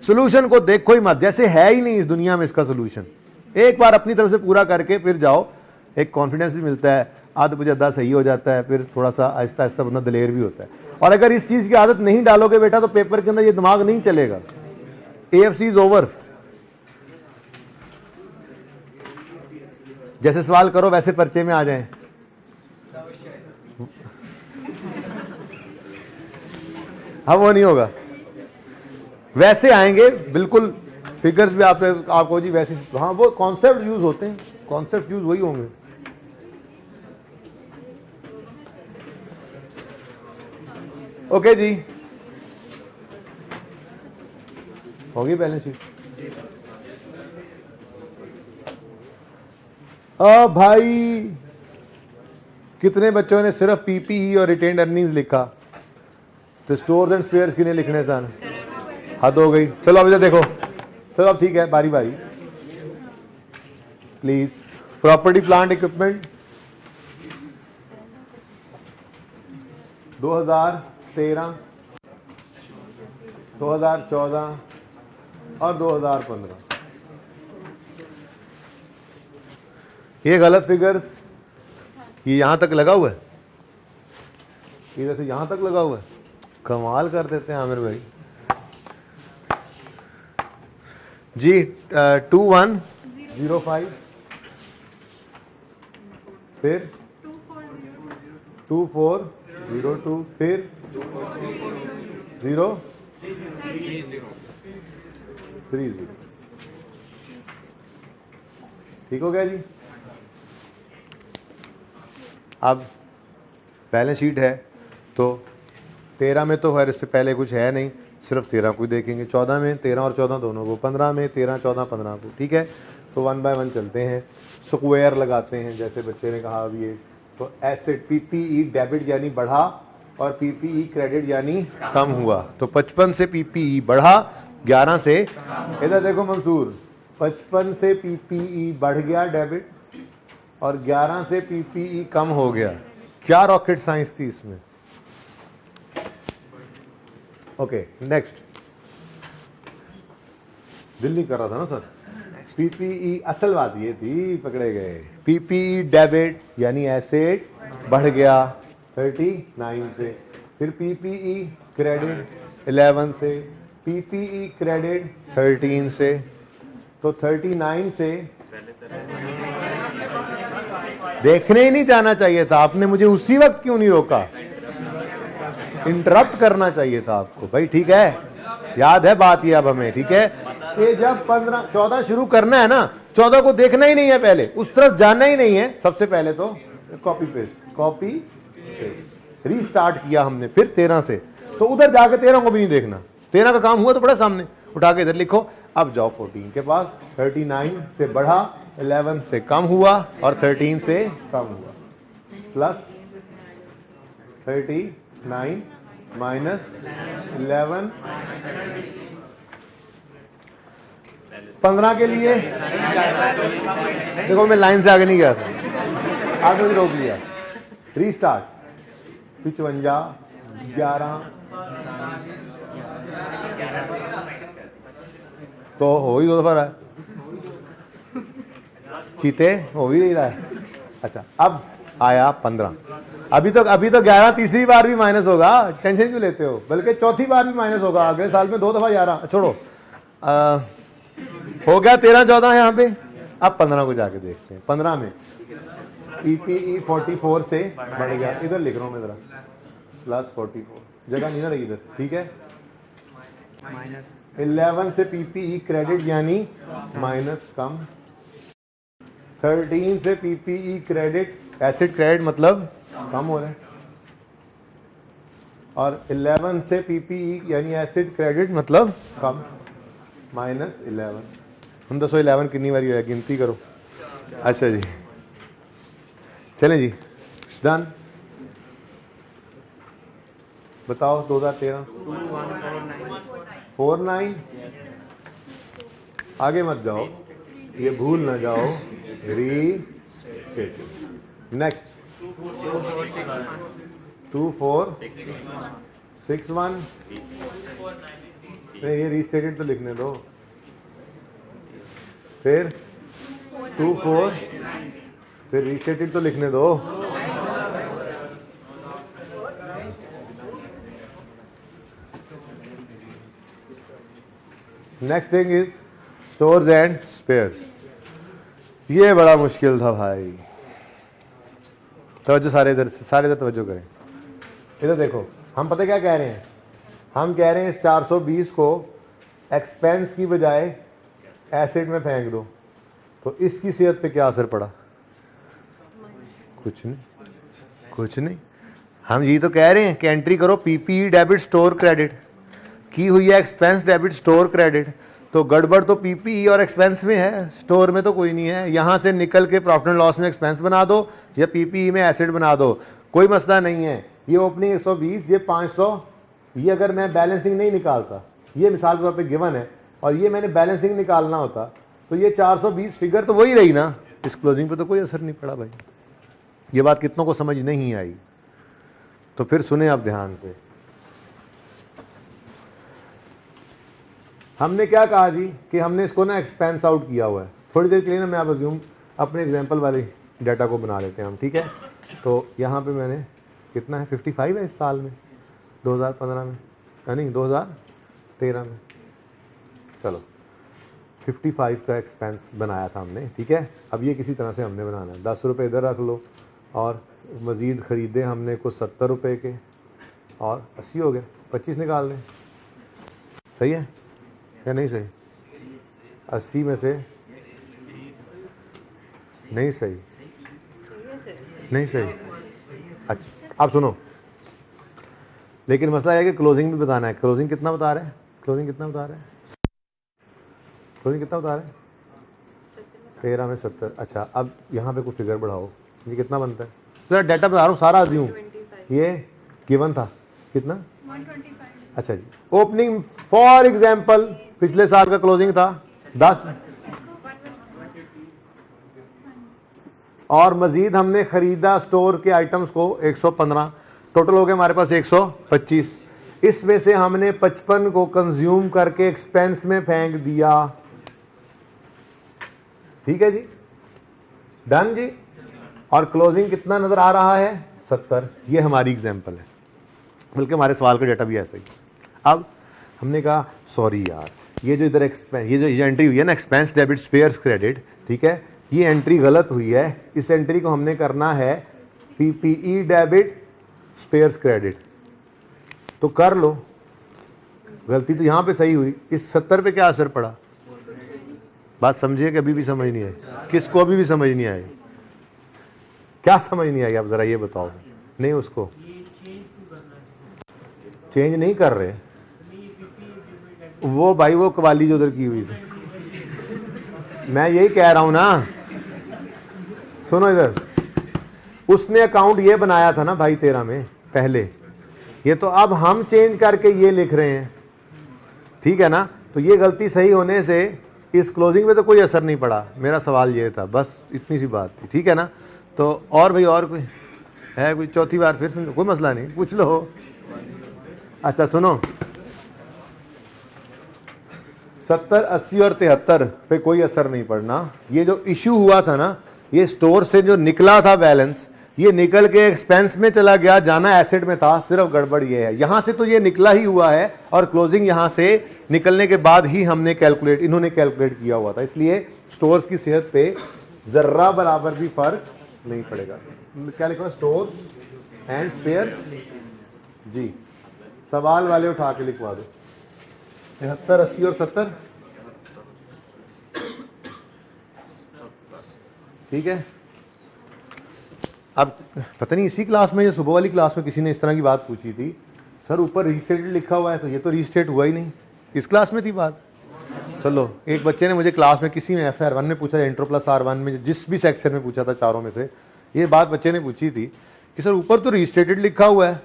सोल्यूशन को देखो ही मत, जैसे है ही नहीं इस दुनिया में इसका सोल्यूशन। एक बार अपनी तरफ से पूरा करके फिर जाओ, एक कॉन्फिडेंस भी मिलता है, आधा बुझे आधा सही हो जाता है, फिर थोड़ा सा आहिस्ता आहिस्ता बंदा दलेर भी होता है। और अगर इस चीज की आदत नहीं डालोगे बेटा तो पेपर के अंदर ये दिमाग नहीं चलेगा। AFC is over. जैसे सवाल करो वैसे पर्चे में आ जाएं। हाँ वो नहीं होगा, वैसे आएंगे बिल्कुल, फिगर्स भी आपको जी वैसे, हाँ वो कॉन्सेप्ट यूज होते हैं, कॉन्सेप्ट यूज वही होंगे। ओके जी, होगी बैलेंस शीट। भाई कितने बच्चों ने सिर्फ PPE और रिटेन्ड अर्निंग्स लिखा, तो स्टोर्स एंड स्पेयर्स किन्हें लिखने सन? हद हो गई। चलो अब इधर देखो, चलो अब ठीक है, बारी बारी प्लीज। प्रॉपर्टी प्लांट इक्विपमेंट 2013, 2014 और 2015। ये गलत फिगर्स, ये यहां तक लगा हुआ है, इधर से यहां तक लगा हुआ है। कमाल कर देते हैं आमिर भाई जी। 2105, फिर 2402, फिर 030। ठीक हो गया जी। अब बैलेंस शीट है तो 13 में तो खैर इससे पहले कुछ है नहीं, सिर्फ 13 को देखेंगे। 14 में 13 और 14 दोनों को, 15 में 13, 14, 15 को। ठीक है, तो 1 बाय 1 चलते हैं, स्क्वायर लगाते हैं जैसे बच्चे ने कहा। अब ये तो एसेट PPE डेबिट यानी बढ़ा और PPE क्रेडिट यानी कम हुआ। तो 55 से PPE बढ़ा, 11 से, इधर देखो मंसूर, 55 से PPE बढ़ गया डेबिट और 11 से PPE कम हो गया। क्या रॉकेट साइंस थी इसमें। ओके नेक्स्ट, दिल नहीं कर रहा था ना सर। PPE, असल बात ये थी, पकड़े गए। PPE डेबिट यानी एसेट बढ़ गया 39 से, फिर PPE क्रेडिट 11 से, PPE क्रेडिट 13 से, तो 39 से देखने ही नहीं जाना चाहिए था आपने, मुझे उसी वक्त क्यों नहीं रोका। इंटरप्ट करना चाहिए था आपको भाई। ठीक है, याद है बात ये अब हमें। ठीक है, ये जब 14 शुरू करना है ना, 14 को देखना ही नहीं है, पहले उस तरफ जाना ही नहीं है। सबसे पहले तो कॉपी पेस्ट रीस्टार्ट किया हमने, फिर 13 से, तो उधर जाके 13 को भी नहीं देखना। 13 का काम हुआ तो बड़ा सामने उठा के इधर लिखो। अब जाओ 14 के पास, 39 से बढ़ा, 11 से कम हुआ और 13 से कम हुआ, प्लस 39 माइनस 11, 15 के लिए देखो मैं लाइन से आगे नहीं गया था, आगे मुझे रोक लिया। रीस्टार्ट 55, 11 तो हो ही 2 दफा रहा है, चीते हो भी नहीं रहा है। अच्छा अब आया 15, अभी तो 11 तीसरी बार भी माइनस होगा, टेंशन क्यों लेते हो, बल्कि चौथी बार भी माइनस होगा। अगले साल में 2 दफा 11, छोड़ो, हो गया 13, 14 यहाँ पे। अब 15 को जाके देखते हैं। 15 में PPE 44 से बढ़ गया, इधर लिख रहा हूँ मैं जरा, प्लस 44, जगह नहीं ना रही इधर। ठीक है, 11 से PPE क्रेडिट यानी माइनस कम, 13 से PPE क्रेडिट, एसिड क्रेडिट मतलब कम हो रहा है, और 11 से PPE यानी एसिड क्रेडिट मतलब कम, माइनस 11। हम 11 कितनी बारी है, गिनती करो। अच्छा जी, चलें जी, डन। बताओ 2013 49, आगे मत जाओ, ये भूल ना जाओ। री नेक्स्ट 2461 ये रीस्टेटेड तो लिखने दो, फिर 24 फिर रीस्टेटेड तो लिखने दो। Next thing is stores and spheres. ये बड़ा मुश्किल था भाई। तवज्जो सारे इधर तवज्जो करें। इधर देखो, हम पता क्या कह रहे हैं, हम कह रहे हैं इस 420 को एक्सपेंस की बजाय एसेट में फेंक दो, तो इसकी सेहत पे क्या असर पड़ा? कुछ नहीं। हम ये तो कह रहे हैं कि एंट्री करो पीपीई डेबिट स्टोर क्रेडिट, की हुई है एक्सपेंस डेबिट स्टोर क्रेडिट, तो गड़बड़ तो पीपीई और एक्सपेंस में है, स्टोर में तो कोई नहीं है। यहां से निकल के प्रॉफिट एंड लॉस में एक्सपेंस बना दो या पीपीई में एसेट बना दो, कोई मसला नहीं है। ये ओपनिंग 120, ये 500, ये अगर मैं बैलेंसिंग नहीं निकालता, ये मिसाल के तौर पे गिवन है, और ये मैंने बैलेंसिंग निकालना होता, तो ये 420 फिगर तो वही रही ना, इस क्लोजिंग पे तो कोई असर नहीं पड़ा भाई। ये बात कितनों को समझ नहीं आई? तो फिर सुने आप ध्यान से। हमने क्या कहा जी कि हमने इसको ना एक्सपेंस आउट किया हुआ है। थोड़ी देर के लिए ना मैं आप अज्यूम अपने एग्जांपल वाले डाटा को बना लेते हैं हम, ठीक है। तो यहाँ पे मैंने कितना है, 55 है इस साल में, 2015 में, नहीं 2013 में, चलो 55 का एक्सपेंस बनाया था हमने, ठीक है। अब ये किसी तरह से हमने बनाना है, 10 रुपये इधर रख लो, और मज़ीद ख़रीदे हमने कुछ 70 रुपये के, और 80 हो गए, 25 निकाल लें। सही है या नहीं सही? 80 में से नहीं सही, नहीं सही। अच्छा अब सुनो, लेकिन मसला है कि क्लोजिंग भी बताना है। क्लोजिंग कितना बता रहे हैं? क्लोजिंग कितना बता रहे हैं? 13 में 70। अच्छा अब यहाँ पे कुछ फिगर बढ़ाओ, ये कितना बनता है? तो डाटा बता रहा हूँ सारा दूँ, ये गिवन था कितना? 125। अच्छा जी, ओपनिंग फॉर एग्जाम्पल पिछले साल का क्लोजिंग था 10, और मजीद हमने खरीदा स्टोर के आइटम्स को 115, टोटल हो गए हमारे पास 125। इसमें से हमने 55 को कंज्यूम करके एक्सपेंस में फेंक दिया, ठीक है जी, डन जी। और क्लोजिंग कितना नजर आ रहा है? 70। ये हमारी एग्जांपल है, बल्कि हमारे सवाल का डाटा भी ऐसा ही। अब हमने कहा सॉरी यार, ये जो इधर एक्सपेंस, ये जो एंट्री हुई है ना एक्सपेंस डेबिट स्पेयर्स क्रेडिट, ठीक है, ये एंट्री गलत हुई है। इस एंट्री को हमने करना है पीपीई डेबिट स्पेयर्स क्रेडिट, तो कर लो। गलती तो यहाँ पे सही हुई, इस 70 पे क्या असर पड़ा? बात समझिए कि अभी भी समझ नहीं आई? किसको अभी भी समझ नहीं आई? क्या समझ नहीं आई आप जरा ये बताओ। नहीं, उसको चेंज नहीं कर रहे वो भाई, वो कवाली जो उधर की हुई थी, मैं यही कह रहा हूं ना। सुनो इधर, उसने अकाउंट ये बनाया था ना भाई 13 में पहले, ये तो अब हम चेंज करके ये लिख रहे हैं, ठीक है ना। तो ये गलती सही होने से इस क्लोजिंग पे तो कोई असर नहीं पड़ा। मेरा सवाल ये था, बस इतनी सी बात थी, ठीक है ना। तो और भाई और कोई है? कोई चौथी बार फिर सुन, कोई मसला नहीं, पूछ लो। अच्छा सुनो, 70, 80 और 73 पे कोई असर नहीं पड़ना। ये जो इश्यू हुआ था ना, ये स्टोर से जो निकला था बैलेंस, ये निकल के एक्सपेंस में चला गया, जाना एसेट में था। सिर्फ गड़बड़ ये है, यहां से तो ये निकला ही हुआ है, और क्लोजिंग यहां से निकलने के बाद ही हमने इन्होंने कैलकुलेट किया हुआ था। इसलिए स्टोर्स की सेहत पे जर्रा बराबर भी फर्क नहीं पड़ेगा। क्या लिखा? स्टोर्स एंड स्पेयर जी। सवाल वाले उठा के लिखवा दो, 73, 80 और 70, ठीक है। अब पता नहीं इसी क्लास में या सुबह वाली क्लास में किसी ने इस तरह की बात पूछी थी, सर ऊपर रीस्टेटेड लिखा हुआ है, तो ये तो रीस्टेट हुआ ही नहीं। किस क्लास में थी बात? चलो, एक बच्चे ने मुझे क्लास में, किसी में FR1 में पूछा, इंट्रो प्लस R1 में, जिस भी सेक्शन में पूछा था चारों में से, ये बात बच्चे ने पूछी थी कि सर ऊपर तो रीस्टेटेड लिखा हुआ है,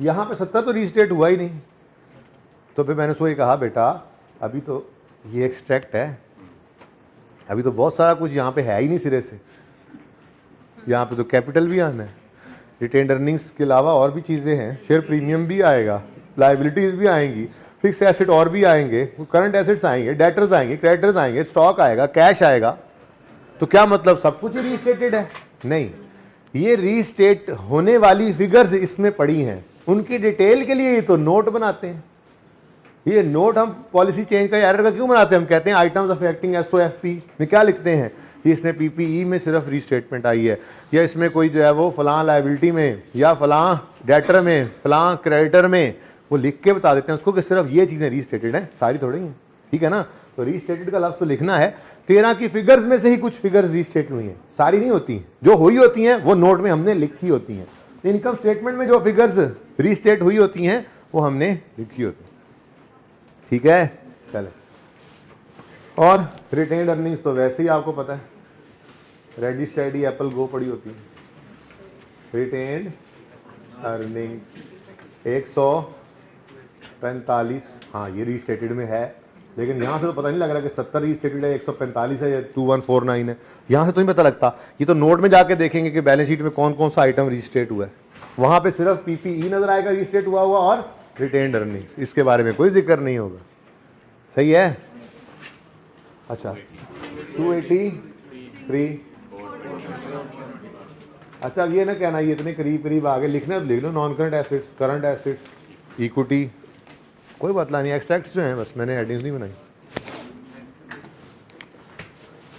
यहाँ पे 70 तो रीस्टेट हुआ ही नहीं। तो फिर मैंने उसको ये कहा, बेटा अभी तो ये एक्सट्रैक्ट है, अभी तो बहुत सारा कुछ यहाँ पे है ही नहीं सिरे से, यहाँ पे तो कैपिटल भी आना है, रिटेन्ड अर्निंग्स के अलावा और भी चीज़ें हैं, शेयर प्रीमियम भी आएगा, लाइबिलिटीज़ भी आएंगी, फिक्स एसेट और भी आएंगे, करंट एसेट्स आएंगे, डेटर्स आएंगे, क्रेडिटर्स आएंगे, स्टॉक आएगा, कैश आएगा। तो क्या मतलब सब कुछ ही रीस्टेटेड है? नहीं, ये रीस्टेट होने वाली फिगर्स इसमें पड़ी हैं, उनकी डिटेल के लिए ये तो नोट बनाते हैं। ये नोट हम पॉलिसी चेंज का एरर का क्यों बनाते हैं? हम कहते हैं आइटम्स अफेक्टिंग एसओएफपी में क्या लिखते हैं, ये इसमें पीपीई में सिर्फ रीस्टेटमेंट आई है, या इसमें कोई जो है वो फलां लायबिलिटी में या फलां डेटर में फलां क्रेडिटर में, वो लिख के बता देते हैं उसको कि सिर्फ ये चीज़ें रीस्टेटेड हैं, सारी थोड़ी हैं। ठीक है ना? तो रीस्टेटेड का लफ्ज़ तो लिखना है। 13 की फिगर्स में से ही कुछ फिगर्स रीस्टेट हुई हैं, सारी नहीं होती, जो हुई होती हैं वो नोट में हमने लिखी होती हैं। इनकम स्टेटमेंट में जो फिगर्स रीस्टेट हुई होती हैं वो हमने लिखी होती हैं। ठीक है, चले। और रिटेन्ड अर्निंग्स तो वैसे ही आपको पता है, रेडी स्टेडी एप्पल गो पड़ी होती है। रिटेन्ड अर्निंग्स 145, हाँ ये रीस्टेटेड में है, लेकिन यहाँ से तो पता नहीं लग रहा कि 70 रीस्टेटेड है, 145 है या 2149 है, यहाँ से तो नहीं पता लगता। ये तो नोट में जाके देखेंगे कि बैलेंस शीट में कौन कौन सा आइटम रीस्टेट हुआ है, वहाँ पे सिर्फ पीपीई नजर आएगा रीस्टेट हुआ और रिटेन्ड अर्निंग्स, इसके बारे में कोई जिक्र नहीं होगा। सही है? अच्छा 283। अच्छा अब ये ना कहना ये इतने करीब करीब आगे लिखना तो लिख लो, non current assets, current assets, equity, कोई बतला नहीं, एक्सट्रैक्ट्स जो हैं बस, मैंने हेडिंग्स नहीं बनाई।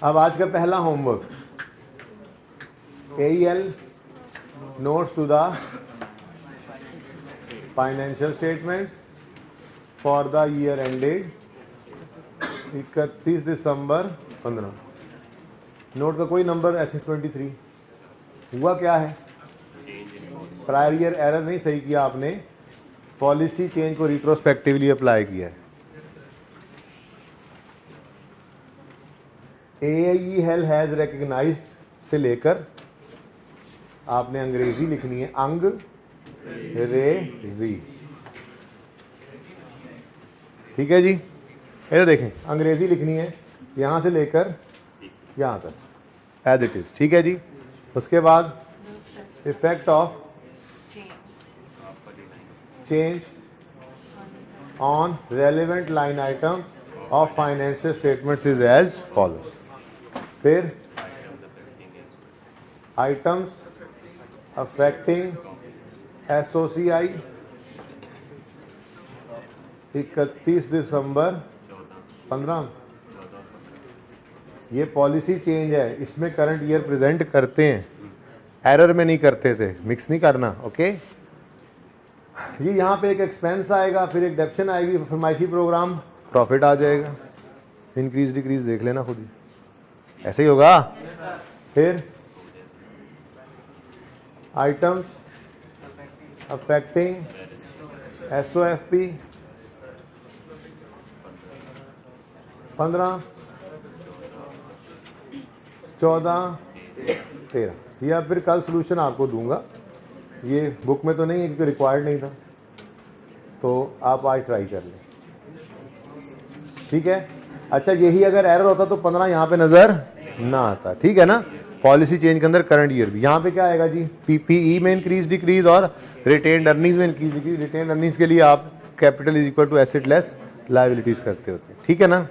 अब आज का पहला homework, AEL notes to the financial statements for the year ended 31 December 15। Note का कोई नंबर SS23। हुआ क्या है? प्रायर ईयर एरर नहीं सही किया आपने, पॉलिसी चेंज को रिट्रोस्पेक्टिवली अप्लाई किया है। AEL हैज रिकग्नाइज्ड से लेकर आपने अंग्रेजी लिखनी है, अंग्रेजी। ठीक है जी, ये देखें अंग्रेजी लिखनी है यहां से लेकर यहां तक एज इट इज। ठीक है जी, उसके बाद effect of change on relevant line item of financial statements is as follows. फिर आइटम्स अफेक्टिंग SOCI 31 दिसंबर 15। ये पॉलिसी चेंज है, इसमें करंट ईयर प्रेजेंट करते हैं, एरर में नहीं करते थे, मिक्स नहीं करना। ओके, ये यहाँ पे एक एक्सपेंस आएगा, फिर एक डेप्शन आएगी, फरमाइशी प्रोग्राम, प्रॉफिट आ जाएगा, इंक्रीज डिक्रीज देख लेना खुद ही, ऐसे ही होगा। फिर आइटम्स अफेक्टिंग SOFP 15, 14, 13। या फिर कल सोल्यूशन आपको दूंगा, ये बुक में तो नहीं है क्योंकि रिक्वायर्ड नहीं था, तो आप आज ट्राई कर लें। ठीक है, अच्छा यही अगर एरर होता तो 15 यहाँ पे नजर ना आता। ठीक है ना, पॉलिसी चेंज के अंदर करंट ईयर भी यहाँ पे क्या आएगा जी, पीपीई में इंक्रीज डिक्रीज और रिटेन्ड अर्निंग्स में इंक्रीज डिक्रीज। रिटेन्ड अर्निंग्स के लिए आप capital is equal to asset less liabilities करते होते हैं। ठीक है ना।